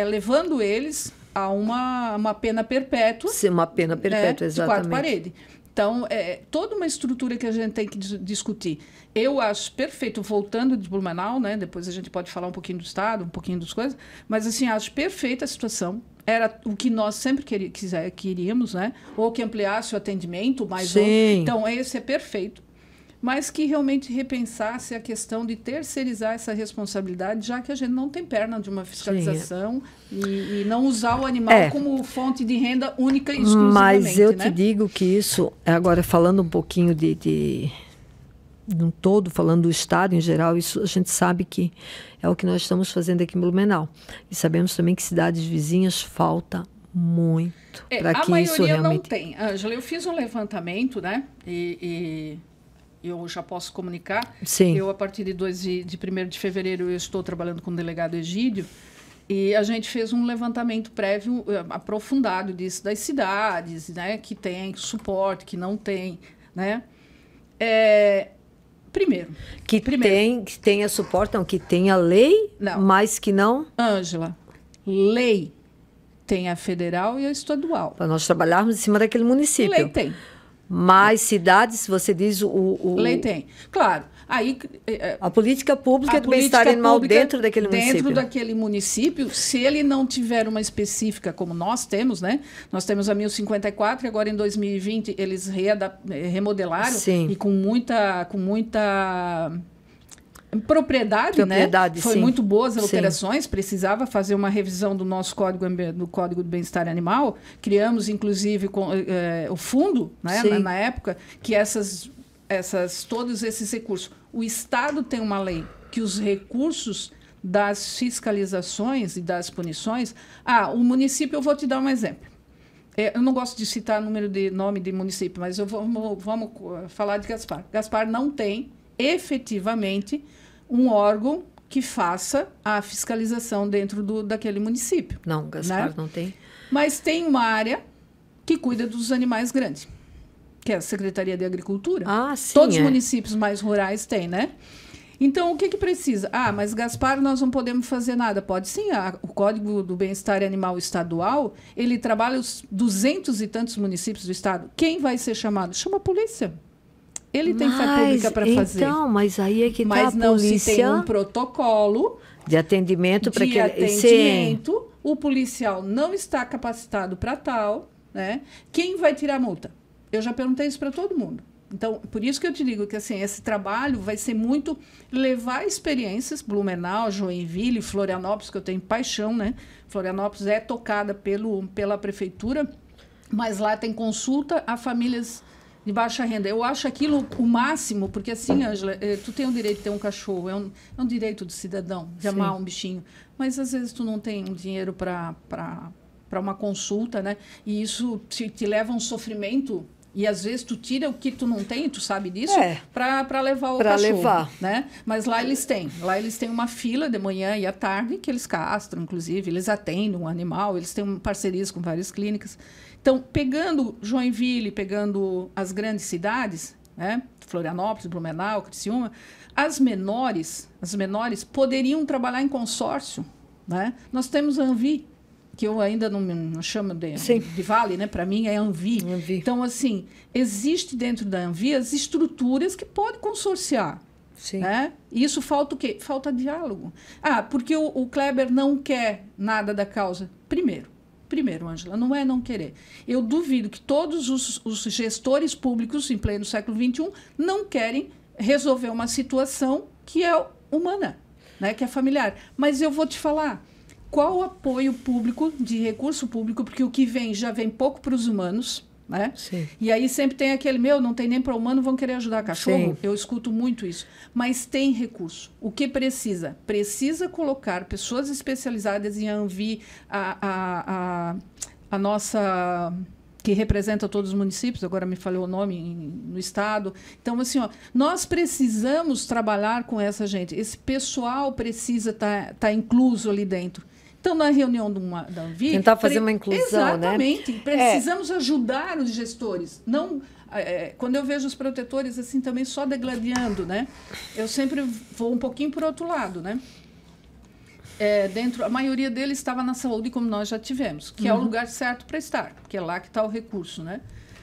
levando eles a uma pena perpétua.
Sim, uma pena perpétua, exatamente.
De quatro paredes. Então, toda uma estrutura que a gente tem que discutir. Eu acho perfeito, voltando de Blumenau, né? Depois a gente pode falar um pouquinho do Estado, um pouquinho das coisas, mas assim, acho perfeita a situação. Era o que nós sempre queríamos, né? Ou que ampliasse o atendimento, mais outro. Então, esse é perfeito. Mas que realmente repensasse a questão de terceirizar essa responsabilidade, já que a gente não tem perna de uma fiscalização e não usar o animal como fonte de renda única e exclusivamente.
Mas eu te digo que isso, agora falando um pouquinho de um todo, falando do Estado em geral, isso a gente sabe que é o que nós estamos fazendo aqui em Blumenau. E sabemos também que cidades vizinhas falta muito para que isso realmente...
A maioria não tem. Ângela, eu fiz um levantamento, né? E eu já posso comunicar.
Sim.
Eu, a partir de 1º de fevereiro, eu estou trabalhando com o delegado Egídio, e a gente fez um levantamento prévio, aprofundado disso, das cidades, né, que tem suporte, que não tem, né? Primeiro.
Que tenha suporte, não, que tenha lei,
não.
Mas que não...
Ângela, lei tem a federal e a estadual.
Para nós trabalharmos em cima daquele município.
Lei tem.
Mais cidades, você diz
Lei tem. Claro. Aí,
a política pública do bem-estar animal dentro daquele município.
Dentro daquele município, se ele não tiver uma específica como nós temos, né? Nós temos a 1054 e agora em 2020 eles remodelaram.
Sim.
E com muita propriedade, né? Foi
sim.
muito boas as alterações, precisava fazer uma revisão do nosso Código do Bem-Estar Animal. Criamos, inclusive, o fundo, né? Na época, que todos esses recursos. O Estado tem uma lei que os recursos das fiscalizações e das punições... o município, eu vou te dar um exemplo. Eu não gosto de citar nome de município, mas vamos falar de Gaspar. Gaspar não tem, efetivamente, um órgão que faça a fiscalização dentro daquele município.
Não, Gaspar,
né?
Não tem.
Mas tem uma área que cuida dos animais grandes, que é a Secretaria de Agricultura.
Sim,
todos os municípios mais rurais têm, né? Então, o que precisa? Mas Gaspar, nós não podemos fazer nada. Pode sim. O Código do Bem-Estar Animal Estadual, ele trabalha os 200 e tantos municípios do estado. Quem vai ser chamado? Chama a polícia. Ele tem fé pública para fazer.
Então, mas aí é que está a polícia...
Mas não se tem um protocolo
de atendimento para que
o policial não está capacitado para tal, né? Quem vai tirar a multa? Eu já perguntei isso para todo mundo. Então, por isso que eu te digo que assim, esse trabalho vai ser muito levar experiências, Blumenau, Joinville, Florianópolis, que eu tenho paixão, né? Florianópolis é tocada pela prefeitura, mas lá tem consulta a famílias de baixa renda. Eu acho aquilo o máximo, porque assim, Ângela, tu tem o direito de ter um cachorro, é um direito do cidadão, de amar um bichinho, mas às vezes tu não tem dinheiro para uma consulta, né? E isso te leva a um sofrimento. E às vezes tu tira o que tu não tem, tu sabe disso, para levar o cachorro. Né? Mas lá eles têm. Lá eles têm uma fila de manhã e à tarde, que eles castram, inclusive, eles atendem o animal, eles têm parcerias com várias clínicas. Então, pegando Joinville, pegando as grandes cidades, né? Florianópolis, Blumenau, Criciúma, as menores poderiam trabalhar em consórcio. Né? Nós temos a Anvi, que eu ainda não chamo de Vale, né? Para mim é Anvi. Então, assim, existe dentro da Anvi as estruturas que podem consorciar.
Sim.
Né? E isso falta o quê? Falta diálogo. Porque o Kleber não quer nada da causa. Primeiro, Ângela, não é não querer. Eu duvido que todos os gestores públicos, em pleno século XXI, não querem resolver uma situação que é humana, né? Que é familiar. Mas eu vou te falar... Qual o apoio público, de recurso público, porque o que já vem pouco para os humanos, né?
Sim.
E aí sempre tem aquele, não tem nem para humano, vão querer ajudar cachorro. Sim. Eu escuto muito isso. Mas tem recurso. O que precisa? Precisa colocar pessoas especializadas em Anvi, a nossa... que representa todos os municípios, agora me falou o nome no estado. Então, assim, nós precisamos trabalhar com essa gente. Esse pessoal precisa estar incluso ali dentro. Então, na reunião da Anvi...
Tentar fazer uma inclusão,
exatamente,
né?
Precisamos ajudar os gestores. Não, quando eu vejo os protetores, assim, também só degladiando, né? Eu sempre vou um pouquinho para o outro lado, né? A maioria deles estava na saúde, como nós já tivemos, que é o lugar certo para estar, porque é lá que está o recurso, né?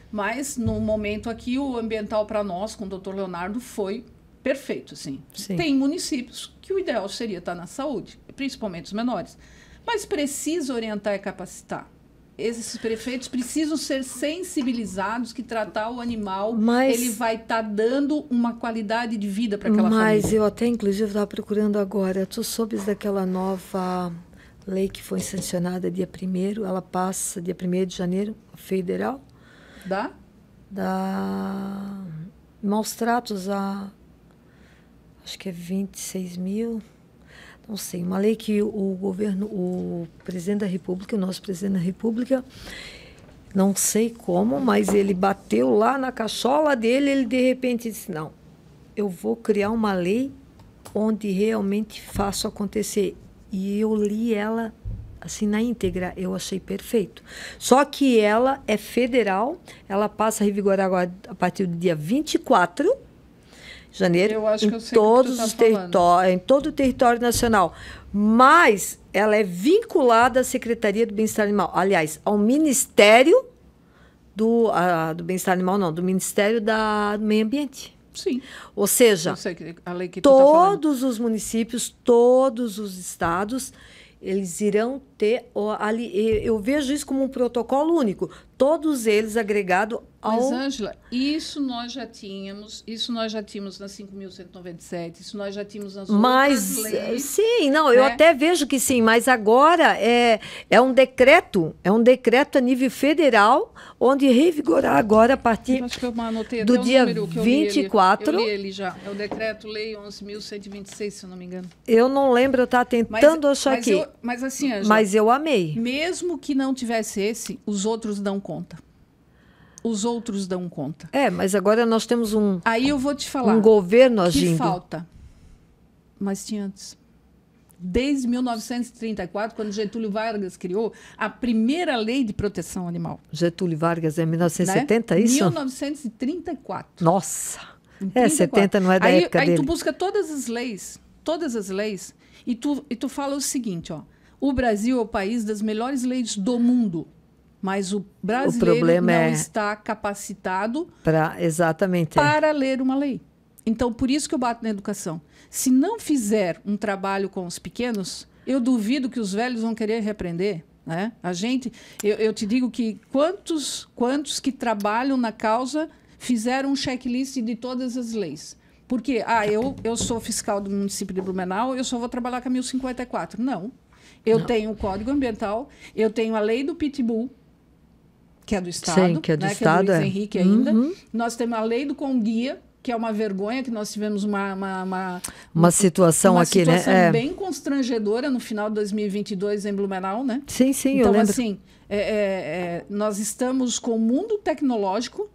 Mas, no momento aqui, o ambiental para nós, com o doutor Leonardo, foi perfeito, assim.
Sim.
Tem municípios que o ideal seria estar na saúde, principalmente os menores, mas precisa orientar e capacitar. Esses prefeitos precisam ser sensibilizados que tratar o animal, ele vai estar dando uma qualidade de vida para aquela família.
Mas eu até, inclusive, estava procurando agora. Tu soubes daquela nova lei que foi sancionada dia 1º, ela passa dia 1º de janeiro, federal? Da maus tratos acho que é 26 mil... Não sei, uma lei que o presidente da República, o nosso presidente da República, não sei como, mas ele bateu lá na cachola dele, ele de repente disse, não, eu vou criar uma lei onde realmente faço acontecer. E eu li ela assim na íntegra, eu achei perfeito. Só que ela é federal, ela passa a revigorar agora a partir do dia 24 de janeiro, em todo o território nacional. Mas ela é vinculada à Secretaria do Bem-Estar Animal. Aliás, ao Ministério do bem-estar animal, não, do Ministério do Meio Ambiente.
Sim.
Ou seja,
Eu sei a lei que tu tá falando.
todos os municípios, todos os estados, eles irão ter ali. Eu vejo isso como um protocolo único. Todos eles agregados ao.
Mas, Ângela, isso nós já tínhamos na 5.197, isso nós já tínhamos nas outras leis.
Sim, não, eu até vejo que sim, mas agora é um decreto a nível federal, onde revigorar agora a partir
Acho que eu anotei
do
até o
dia
número que
24.
Eu li ele já. É o decreto-lei 11.126, se eu não me engano.
Eu não lembro, eu estava tentando achar aqui.
Mas assim, Ângela,
mas eu amei.
Mesmo que não tivesse esse, os outros dão conta. Os outros dão conta.
Mas agora nós temos
Aí eu vou te falar.
Um governo agindo.
Que falta. Mas tinha antes. Desde 1934, quando Getúlio Vargas criou a primeira lei de proteção animal.
Getúlio Vargas é 1970,
né?
isso?
1934.
Nossa. 70 não é da época dele.
Aí tu busca todas as leis, e tu fala o seguinte, ó. O Brasil é o país das melhores leis do mundo. Mas o brasileiro não está capacitado para ler uma lei. Então, por isso que eu bato na educação. Se não fizer um trabalho com os pequenos, eu duvido que os velhos vão querer repreender. Né? Eu te digo que quantos que trabalham na causa fizeram um checklist de todas as leis. Porque, eu sou fiscal do município de Blumenau, eu só vou trabalhar com a 1054. Não. Eu tenho o Código Ambiental, eu tenho a lei do Pitbull, que é do Estado,
sim, que é do Estado,
que é do Luiz Henrique ainda. Nós temos a lei do Conguia, que é uma vergonha, que nós tivemos uma
situação aqui,
situação
né?
bem constrangedora no final de 2022 em Blumenau, né?
Sim,
então,
eu lembro.
Assim, nós estamos com o mundo tecnológico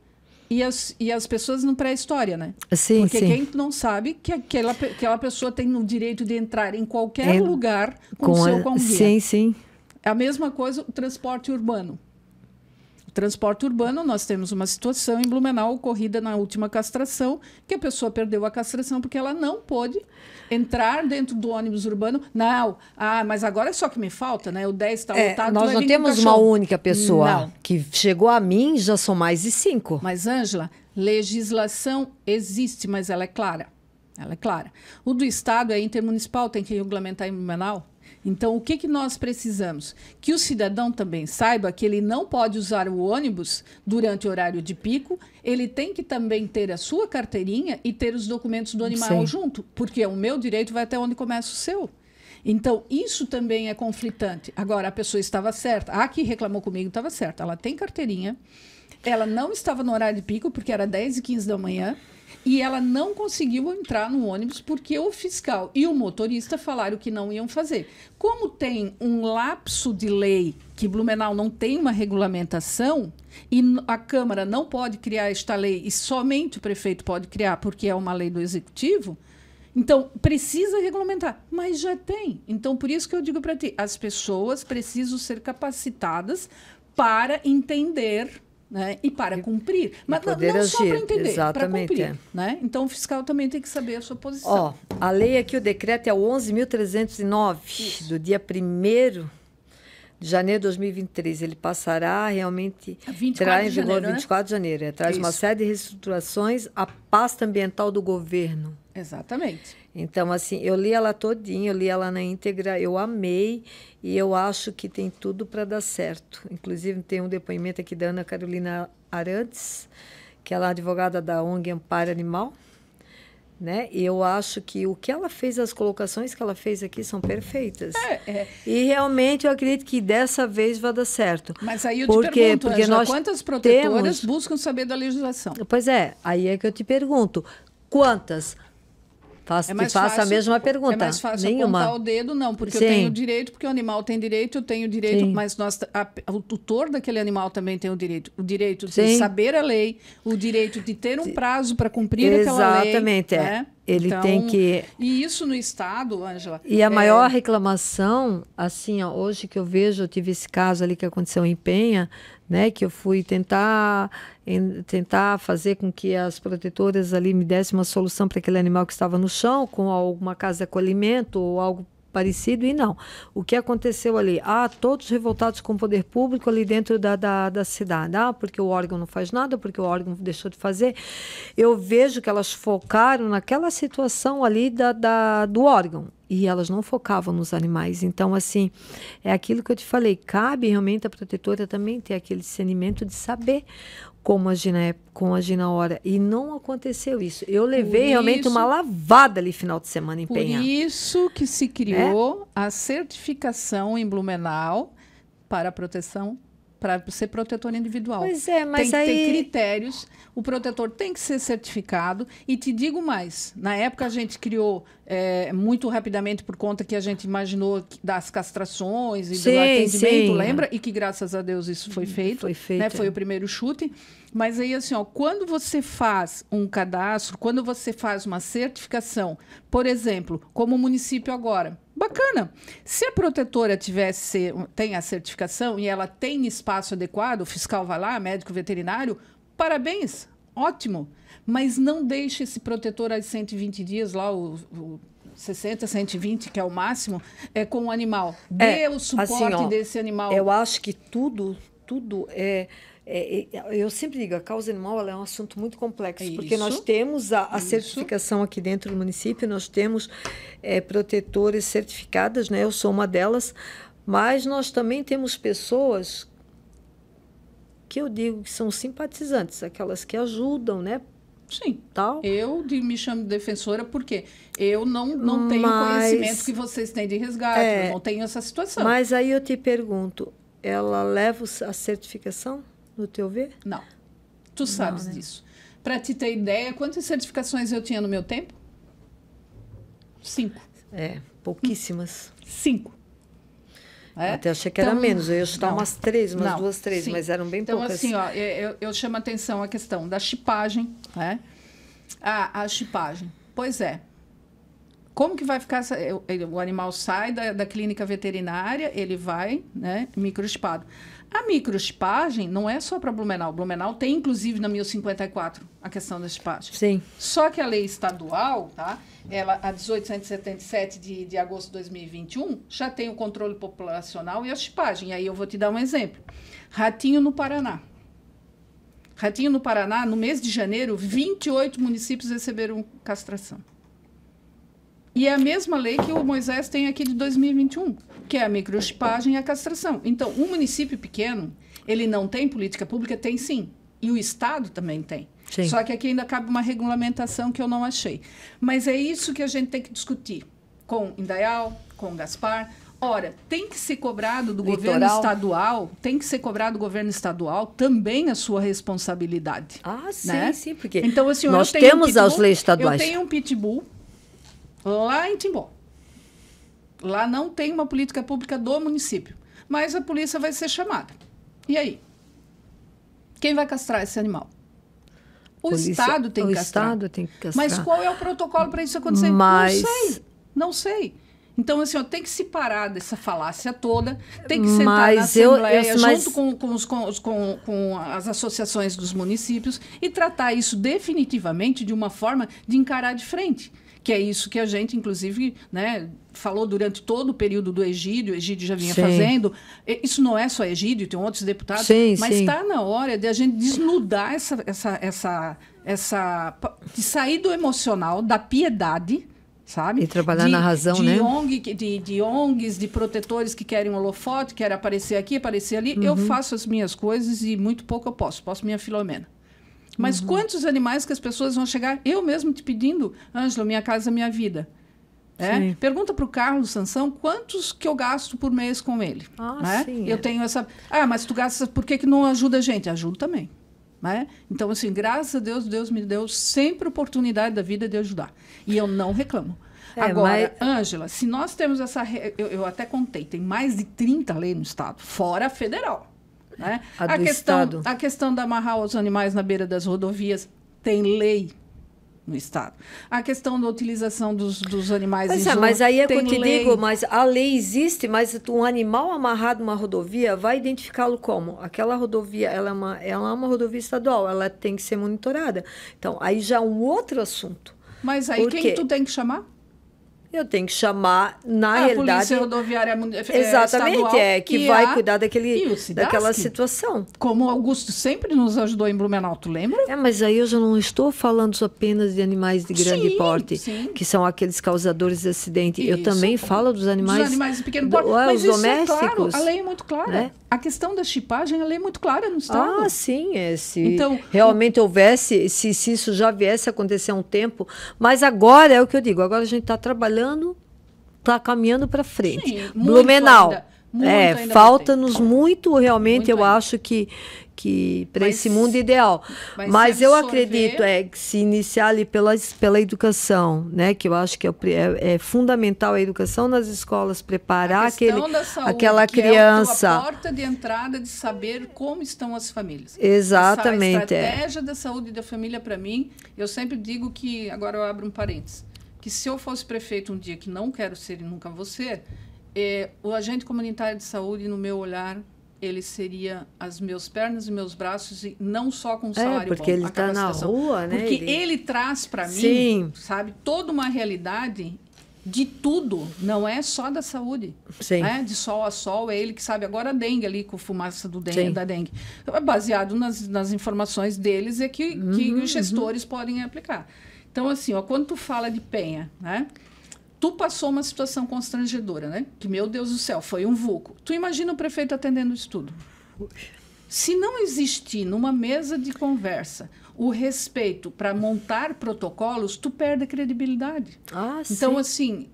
e as pessoas não pré-história, né?
Sim,
porque quem não sabe que aquela pessoa tem o direito de entrar em qualquer lugar com o seu Conguia.
Sim.
É a mesma coisa o transporte urbano. O transporte urbano, nós temos uma situação em Blumenau ocorrida na última castração, que a pessoa perdeu a castração porque ela não pôde entrar dentro do ônibus urbano. Não, mas agora é só que me falta, né? O 10 está lotado.
Nós não temos uma única pessoa que chegou a mim, já são mais de 5.
Mas, Ângela, legislação existe, mas ela é clara. Ela é clara. O do Estado é intermunicipal, tem que regulamentar em Blumenau. Então, o que nós precisamos? Que o cidadão também saiba que ele não pode usar o ônibus durante o horário de pico, ele tem que também ter a sua carteirinha e ter os documentos do animal junto, porque o meu direito vai até onde começa o seu. Então, isso também é conflitante. Agora, a pessoa estava certa. A que reclamou comigo estava certa. Ela tem carteirinha, ela não estava no horário de pico, porque era 10h15 da manhã, e ela não conseguiu entrar no ônibus porque o fiscal e o motorista falaram que não iam fazer. Como tem um lapso de lei, que Blumenau não tem uma regulamentação, e a Câmara não pode criar esta lei, e somente o prefeito pode criar, porque é uma lei do Executivo, então precisa regulamentar. Mas já tem. Então, por isso que eu digo para ti, as pessoas precisam ser capacitadas para entender... Né? E para cumprir, mas não só para entender, para cumprir. Né? Então, o fiscal também tem que saber a sua posição.
A lei aqui, o decreto é o 11.309, do dia 1º de janeiro de 2023. Ele passará realmente, entrar em vigor 24 de janeiro. Traz uma série de reestruturações à pasta ambiental do governo.
Exatamente.
Então, assim, eu li ela todinha, eu li ela na íntegra, eu amei e eu acho que tem tudo para dar certo. Inclusive, tem um depoimento aqui da Ana Carolina Arantes, que ela é advogada da ONG Amparo Animal, né? E eu acho que o que ela fez, as colocações que ela fez aqui são perfeitas. E realmente eu acredito que dessa vez vai dar certo.
Mas aí eu te pergunto, Ângela, quantas protetoras buscam saber da legislação?
Pois é, aí é que eu te pergunto, quantas? Faça a mesma pergunta.
É mais fácil apontar o dedo, não, porque eu tenho direito, porque o animal tem direito, eu tenho direito, mas o tutor daquele animal também tem o direito de saber a lei, o direito de ter um prazo para cumprir aquela lei.
Exatamente,
né?
Ele tem que...
E isso no Estado, Ângela...
E a maior reclamação, assim, hoje que eu vejo, eu tive esse caso ali que aconteceu em Penha, né, que eu fui tentar fazer com que as protetoras ali me dessem uma solução para aquele animal que estava no chão, com alguma casa de acolhimento ou algo parecido, e não. O que aconteceu ali? Todos revoltados com o poder público ali dentro da cidade. Porque o órgão não faz nada, porque o órgão deixou de fazer. Eu vejo que elas focaram naquela situação ali do órgão. E elas não focavam nos animais. Então, assim, é aquilo que eu te falei. Cabe realmente a protetora também ter aquele discernimento de saber como agir na hora. E não aconteceu isso. Eu levei realmente uma lavada ali final de semana em Penha.
Por isso que se criou a certificação em Blumenau para a proteção, para ser protetor individual.
Pois é, mas
tem que ter critérios, o protetor tem que ser certificado. E te digo mais, na época a gente criou muito rapidamente por conta que a gente imaginou das castrações e do atendimento, lembra? E que graças a Deus isso foi feito. Foi o primeiro chute. Mas aí, assim, quando você faz um cadastro, quando você faz uma certificação, por exemplo, como o município agora, bacana. Se a protetora tem a certificação e ela tem espaço adequado, o fiscal vai lá, médico veterinário, parabéns, ótimo. Mas não deixe esse protetor aos 120 dias, lá o 60, 120, que é o máximo, com o animal. Dê o suporte assim, desse animal.
Eu acho que tudo eu sempre digo, a causa animal ela é um assunto muito complexo, porque nós temos a certificação aqui dentro do município, nós temos protetores certificadas, né? Eu sou uma delas, mas nós também temos pessoas que eu digo que são simpatizantes, aquelas que ajudam, né?
Sim,
tal.
Eu me chamo de defensora porque eu não tenho o conhecimento que vocês têm de resgate, eu não tenho essa situação.
Mas aí eu te pergunto, ela leva a certificação? No teu ver?
Não. Tu sabes disso. Para te ter ideia, quantas certificações eu tinha no meu tempo? 5.
Pouquíssimas.
5.
Até achei que era menos. Eu ia chutar umas 3, umas 2, 3, mas eram bem poucas.
Então, assim, eu chamo a atenção a questão da chipagem. A chipagem. Pois é. Como que vai ficar? O animal sai da clínica veterinária, ele vai, microchipado. A microchipagem não é só para Blumenau. Blumenau tem, inclusive, na 1054, a questão da chipagem.
Sim.
Só que a lei estadual, ela, a 1877 de agosto de 2021, já tem o controle populacional e a chipagem. E aí eu vou te dar um exemplo. Ratinho no Paraná. Ratinho no Paraná, no mês de janeiro, 28 municípios receberam castração. E é a mesma lei que o Moisés tem aqui de 2021, que é a microchipagem e a castração. Então, um município pequeno, ele não tem política pública? Tem sim. E o Estado também tem.
Sim.
Só que aqui ainda cabe uma regulamentação que eu não achei. Mas é isso que a gente tem que discutir com Indaial, com Gaspar. Ora, tem que ser cobrado do governo estadual, também a sua responsabilidade.
Sim, porque
então, assim,
nós temos as leis estaduais.
Eu tenho um pitbull lá em Timbó. Lá não tem uma política pública do município. Mas a polícia vai ser chamada. E aí? Quem vai castrar esse animal? O Estado tem que castrar.
O Estado tem que castrar.
Mas qual é o protocolo para isso acontecer? Não sei. Então, assim, tem que se parar dessa falácia toda, tem que sentar na Assembleia junto com as associações dos municípios e tratar isso definitivamente de uma forma de encarar de frente. Que é isso que a gente, inclusive, falou durante todo o período do Egídio. O Egídio já vinha fazendo. Isso não é só Egídio, tem outros deputados. Mas está na hora de a gente desnudar de sair do emocional, da piedade, sabe?
E trabalhar na razão, né?
De ONGs, de protetores que querem um holofote, querem aparecer aqui, aparecer ali. Eu faço as minhas coisas e muito pouco eu posso. Posso minha Filomena. Mas quantos animais que as pessoas vão chegar, eu mesmo te pedindo, Ângela, minha casa, minha vida. Pergunta para o Carlos Sansão quantos que eu gasto por mês com ele. Eu tenho essa... mas tu gastas, por que não ajuda a gente? Ajuda também. Então, assim, graças a Deus, Deus me deu sempre oportunidade da vida de ajudar. E eu não reclamo. Agora, Ângela, se nós temos essa... Eu até contei, tem mais de 30 leis no Estado, fora a federal. A questão de amarrar os animais na beira das rodovias tem lei no Estado. A questão da utilização dos animais em zona,
mas aí que eu te
lei.
digo, mas a lei existe, mas um animal amarrado numa rodovia vai identificá-lo como? Aquela rodovia, ela é uma rodovia estadual, ela tem que ser monitorada. Então, aí já é um outro assunto.
Mas aí quem tu tem que chamar?
eu tenho que chamar, na
A
realidade...
Polícia Rodoviária
exatamente,
Estadual,
que vai cuidar
Cidasc,
daquela situação.
como o Augusto sempre nos ajudou em Blumenau, tu lembra?
Mas aí eu já não estou falando apenas de animais de grande porte, que são aqueles causadores de acidente. Eu também falo dos animais
de pequeno porte. Mas
os
isso
domésticos.
É claro, a lei é muito clara.
Né?
A questão da chipagem, a lei é muito clara no Estado.
Sim. Se realmente houvesse, se isso já viesse a acontecer há um tempo. Mas agora é o que eu digo, agora a gente está trabalhando, está caminhando para frente.
Sim,
Blumenau.
Ainda
falta-nos muito, realmente,
muito
eu
ainda.
Acho que para esse mundo ideal. Mas eu acredito que se iniciar ali pela educação, né, que eu acho que é fundamental a educação nas escolas, preparar aquela criança.
É a porta de entrada de saber como estão as famílias.
Exatamente.
A estratégia da saúde da família, para mim, eu sempre digo que, agora eu abro um parênteses, que se eu fosse prefeito um dia, que não quero ser e nunca vou ser, o agente comunitário de saúde, no meu olhar, ele seria as meus pernas e meus braços, e não só com salário
porque
bom,
ele está na rua, né?
Porque ele traz para mim, sabe, toda uma realidade de tudo, não é só da saúde. Né? De sol a sol, é ele que sabe. Agora a dengue ali, com fumaça da dengue. Baseado nas informações deles, que os gestores podem aplicar. Então, assim, quando tu fala de Penha, né? Tu passou uma situação constrangedora, né? Que, meu Deus do céu, foi um vulco. Tu imagina o prefeito atendendo isso tudo. Se não existir numa mesa de conversa o respeito para montar protocolos, tu perde a credibilidade. Então, assim...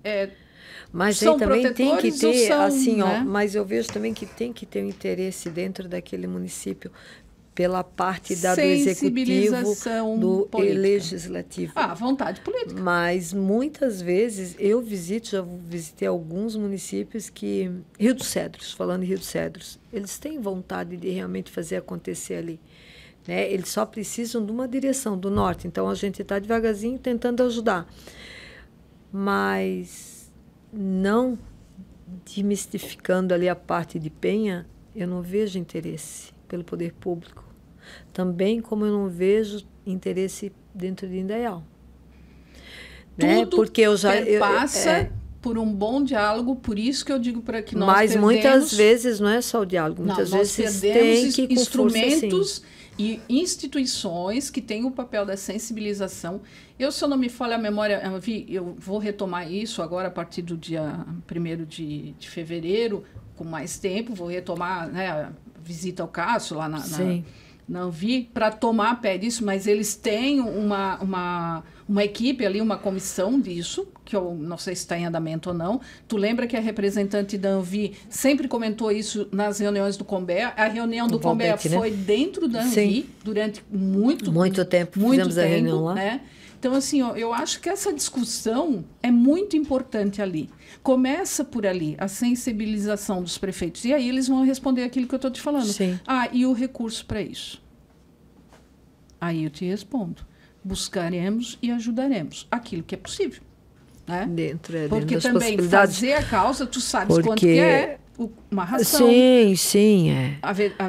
Mas aí também tem que ter, né? Mas eu vejo também que tem que ter um interesse dentro daquele município pela parte do executivo, do legislativo.
Vontade política.
Mas muitas vezes já visitei alguns municípios que... Rio dos Cedros, falando em Rio dos Cedros, eles têm vontade de realmente fazer acontecer ali. Né? Eles só precisam de uma direção do norte, então a gente está devagarzinho tentando ajudar. Mas não demistificando ali a parte de Penha, eu não vejo interesse pelo poder público. Também como eu não vejo interesse dentro de Indaial. Né? Porque
passa por um bom diálogo, por isso que eu digo para que nós
Mas muitas vezes não é só o diálogo, muitas vezes tem que
instrumentos e instituições que têm o papel da sensibilização. Se eu não me falha a memória, eu vou retomar isso agora a partir do dia 1º de fevereiro, com mais tempo, vou retomar, né, a visita ao Cássio lá na Anvi, para tomar pé disso, mas eles têm uma equipe ali, uma comissão disso, que eu não sei se está em andamento ou não. Tu lembra que a representante da Anvi sempre comentou isso nas reuniões do Combea? A reunião do Combea foi dentro da Anvi durante muito tempo. Fizemos a reunião lá. Né? Então, assim, eu acho que essa discussão é muito importante ali. Começa por ali, a sensibilização dos prefeitos. E aí eles vão responder aquilo que eu estou te falando. E o recurso para isso? Aí eu te respondo. Buscaremos e ajudaremos aquilo que é possível. Né?
Dentro
Porque
das
também
possibilidades.
Fazer a causa, tu sabes quanto que é uma ração.
Sim.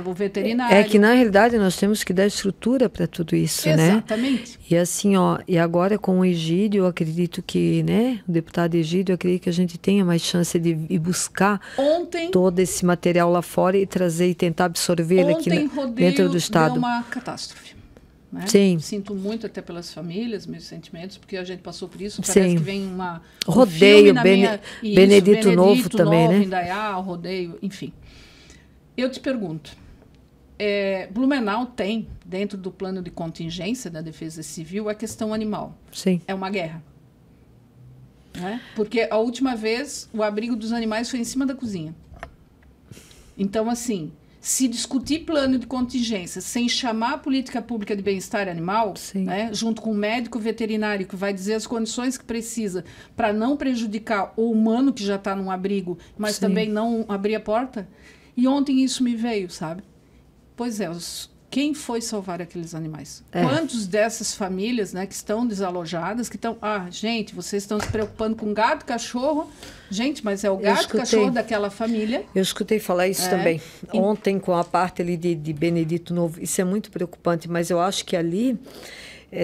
O veterinário.
É que, na realidade, nós temos que dar estrutura para tudo isso, né?
Exatamente.
E assim, e agora com o Egídio, eu acredito que, né, o deputado Egídio, eu acredito que a gente tenha mais chance de ir buscar todo esse material lá fora e trazer e tentar absorver ele aqui dentro do Estado.
Deu uma catástrofe. Né?
Sim.
Sinto muito até pelas famílias, meus sentimentos, porque a gente passou por isso. Parece que vem
rodeio, Benedito Novo também, né?
Indaial, rodeio, enfim. Eu te pergunto, Blumenau tem, dentro do plano de contingência da Defesa Civil, a questão animal.
Sim.
É uma guerra. Né? Porque a última vez o abrigo dos animais foi em cima da cozinha. Então, assim... Se discutir plano de contingência sem chamar a política pública de bem-estar animal, né, junto com o médico veterinário que vai dizer as condições que precisa para não prejudicar o humano que já está num abrigo, mas também não abrir a porta. E ontem isso me veio, sabe? Pois é, quem foi salvar aqueles animais? Quantos dessas famílias, né, que estão desalojadas, que estão... gente, vocês estão se preocupando com gato, cachorro... Gente, mas é o gato, cachorro daquela família.
Eu escutei falar isso também. Ontem, com a parte ali de Benedito Novo, isso é muito preocupante, mas eu acho que ali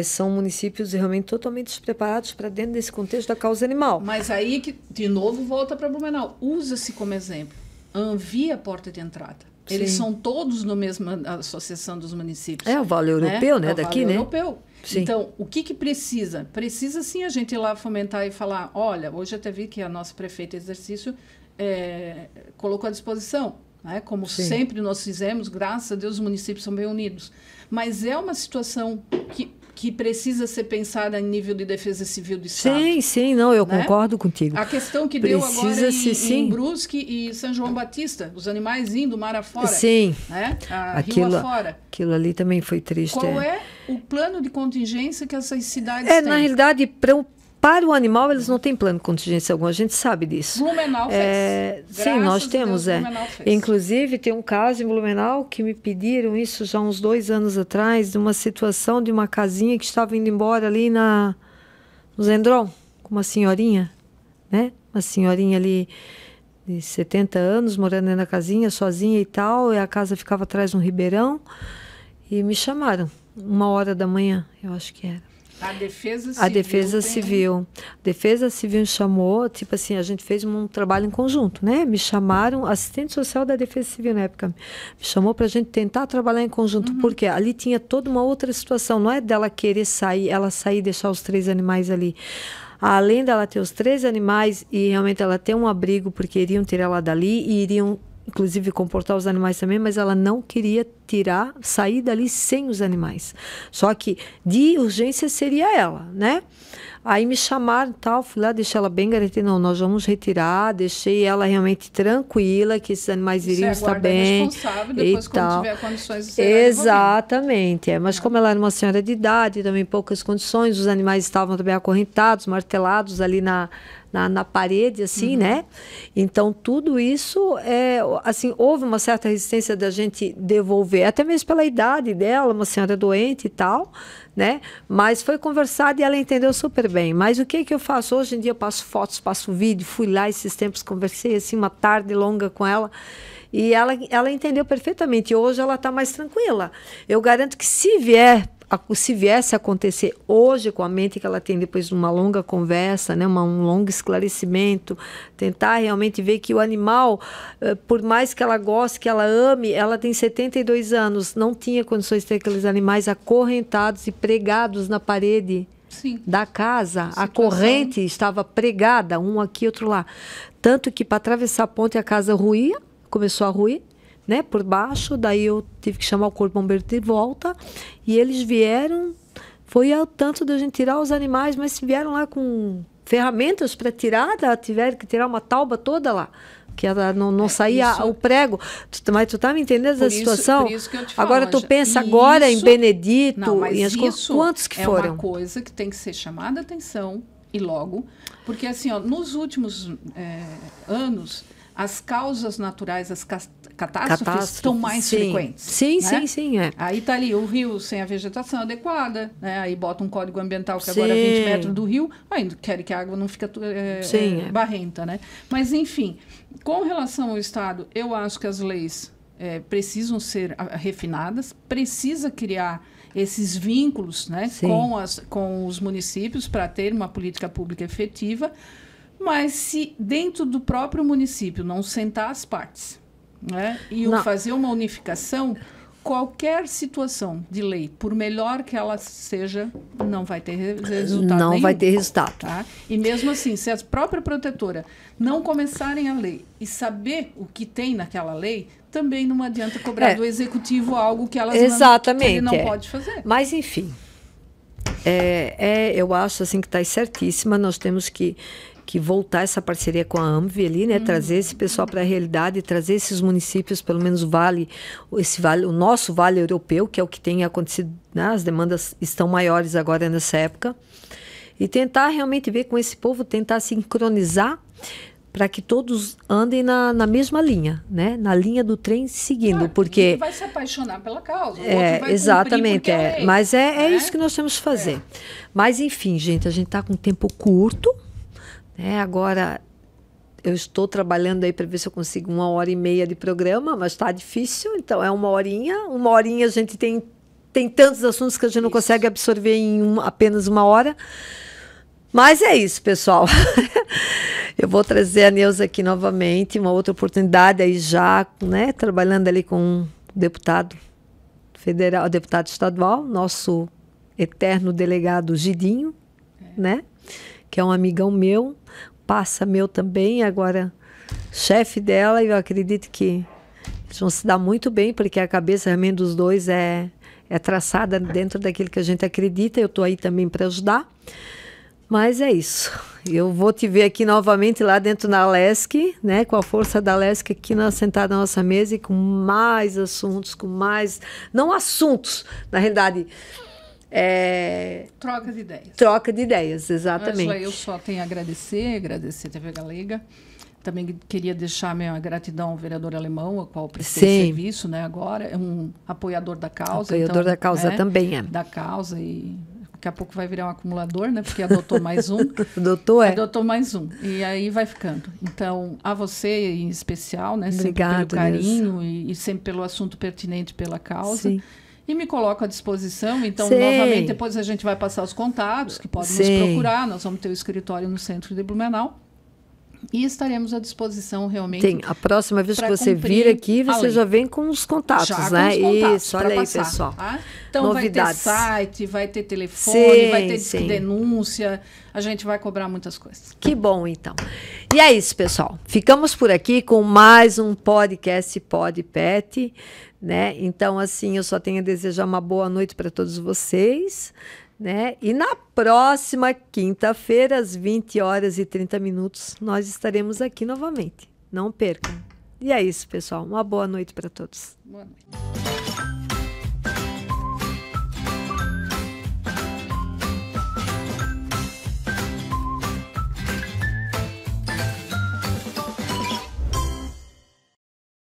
são municípios realmente totalmente despreparados para dentro desse contexto da causa animal.
Mas aí, que de novo, volta para Blumenau. Usa-se como exemplo. A Anvisa é a porta de entrada.
Sim.
Eles são todos na mesma associação dos municípios.
É o Vale Europeu, né?
É o
Daqui,
Vale
né?
Europeu.
Sim.
Então, o que precisa? Precisa, sim, a gente ir lá fomentar e falar, olha, hoje até vi que a nossa prefeita de exercício colocou à disposição, né? Como
sim.
sempre nós fizemos, graças a Deus os municípios são bem unidos. Mas é uma situação que precisa ser pensada em nível de defesa civil do Estado.
Sim, sim, não, eu concordo contigo.
A questão que deu agora em Brusque e São João Batista, os animais indo mar afora.
Sim.
Né? Rio afora.
Aquilo ali também foi triste.
Qual é o plano de contingência que essas cidades têm?
Na realidade, para o animal, eles não têm plano de contingência algum, a gente sabe disso.
Blumenau fez.
Sim, nós temos. Inclusive, tem um caso em Blumenau que me pediram isso já uns 2 anos atrás, de uma situação de uma casinha que estava indo embora ali no Zendron, com uma senhorinha, né? Uma senhorinha ali de 70 anos, morando dentro da casinha, sozinha e tal, e a casa ficava atrás de um ribeirão, e me chamaram, 1h da manhã, eu acho que era.
A Defesa Civil.
A Defesa Civil me chamou, tipo assim, a gente fez um trabalho em conjunto, né? Me chamaram, assistente social da Defesa Civil na época, me chamou para a gente tentar trabalhar em conjunto, porque ali tinha toda uma outra situação, não é dela querer sair, ela sair e deixar os 3 animais ali. Além dela ter os 3 animais e realmente ela ter um abrigo, porque iriam tirar ela dali e iriam inclusive comportar os animais também, mas ela não queria sair dali sem os animais. Só que de urgência seria ela, né? Aí me chamaram e tal, fui lá, deixei ela bem garantida, não, nós vamos retirar, deixei ela realmente tranquila, que esses animais iriam estar bem.
Responsável depois, quando tiver condições de ser
exatamente, mas como ela era uma senhora de idade, também poucas condições, os animais estavam também acorrentados, martelados ali na parede, assim, né? Então, tudo isso, assim, houve uma certa resistência da gente devolver, até mesmo pela idade dela, uma senhora doente e tal, né? Mas foi conversado e ela entendeu super bem. Mas o que eu faço? Hoje em dia eu passo fotos, passo vídeo, fui lá esses tempos, conversei, assim, uma tarde longa com ela, e ela entendeu perfeitamente. E hoje ela está mais tranquila. Eu garanto que se viesse a acontecer hoje, com a mente que ela tem depois de uma longa conversa, né, um longo esclarecimento, tentar realmente ver que o animal, por mais que ela goste, que ela ame, ela tem 72 anos, não tinha condições de ter aqueles animais acorrentados e pregados na parede da casa. A corrente estava pregada, um aqui, outro lá. Tanto que para atravessar a ponte a casa ruía, começou a ruir, né, por baixo, daí eu tive que chamar o corpo bombeiro de volta, e eles vieram, foi ao tanto da gente tirar os animais, mas vieram lá com ferramentas para tirar, tiveram que tirar uma tauba toda lá, que ela não saía o prego. Mas tu tá me entendendo da situação?
Por isso que eu te falo,
agora tu pensa agora em Benedito, quantos que foram?
É uma coisa que tem que ser chamada a atenção, e logo, porque assim, ó, nos últimos anos, as causas naturais, as catástrofes estão mais frequentes.
Sim,
né?
sim.
Aí está ali o rio sem a vegetação adequada, né? Aí bota um código ambiental que agora é 20 metros do rio, ainda quer que a água não fique barrenta, né? Mas, enfim, com relação ao Estado, eu acho que as leis precisam ser refinadas, precisa criar esses vínculos, né, com os municípios para ter uma política pública efetiva. Mas se dentro do próprio município não sentar as partes, né, e fazer uma unificação, qualquer situação de lei, por melhor que ela seja, não vai ter resultado nenhum.
Não vai ter resultado.
Tá? E mesmo assim, se a própria protetora não começarem a lei e saber o que tem naquela lei, também não adianta cobrar do executivo algo que elas que ele não pode fazer.
Mas, enfim, eu acho assim que está certíssima, nós temos que voltar essa parceria com a AMV ali, né? Trazer esse pessoal para a realidade, trazer esses municípios, pelo menos o nosso Vale Europeu, que é o que tem acontecido, né? As demandas estão maiores agora nessa época, e tentar realmente ver com esse povo, tentar sincronizar para que todos andem na mesma linha, né? Na linha do trem seguindo, porque...
Um vai se apaixonar pela causa, o outro vai
exatamente,
lei,
mas é isso que nós temos que fazer. Mas, enfim, gente, a gente está com tempo curto, agora eu estou trabalhando aí para ver se eu consigo 1h30 de programa, mas está difícil, então é 1 horinha. 1 horinha a gente tem tem tantos assuntos que a gente não consegue absorver em apenas uma hora. Mas é isso, pessoal. Eu vou trazer a Neuza aqui novamente, uma outra oportunidade aí já, né, trabalhando ali com um deputado federal, deputado estadual, nosso eterno delegado Gidinho, né, que é um amigão meu, passa meu também, agora chefe dela, e eu acredito que eles vão se dar muito bem, porque a cabeça realmente dos dois é traçada dentro daquilo que a gente acredita. Eu estou aí também para ajudar. Mas é isso. Eu vou te ver aqui novamente lá dentro da Alesc, né? Com a força da Alesc aqui sentada na nossa mesa e com mais assuntos, com mais... Não assuntos, na realidade.
Troca de ideias.
Troca de ideias, exatamente.
Angela, eu só tenho a agradecer a TV Galega. Também queria deixar minha gratidão ao vereador Alemão, ao qual prestei serviço, né? Agora é um apoiador da causa.
Apoiador da causa também é.
Da causa e... Daqui a pouco vai virar um acumulador, né? Porque adotou mais um. Adotou mais um. E aí vai ficando. Então, a você em especial, né?
Obrigada,
sempre pelo carinho e sempre pelo assunto pertinente pela causa. Sim. E me coloco à disposição. Então, novamente, depois a gente vai passar os contatos que podem nos procurar. Nós vamos ter o escritório no centro de Blumenau. E estaremos à disposição realmente.
A próxima vez que você vir aqui, você já vem com os contatos, né? Isso, olha aí, pessoal.
Tá? Então, novidades. Vai ter site, vai ter telefone, vai ter denúncia. A gente vai cobrar muitas coisas.
Que bom, então. E é isso, pessoal. Ficamos por aqui com mais um podcast PodPet, né? Então, assim, eu só tenho a desejar uma boa noite para todos vocês. Né? E na próxima quinta-feira, às 20h30, nós estaremos aqui novamente. Não percam. E é isso, pessoal. Uma boa noite para todos.
Boa noite.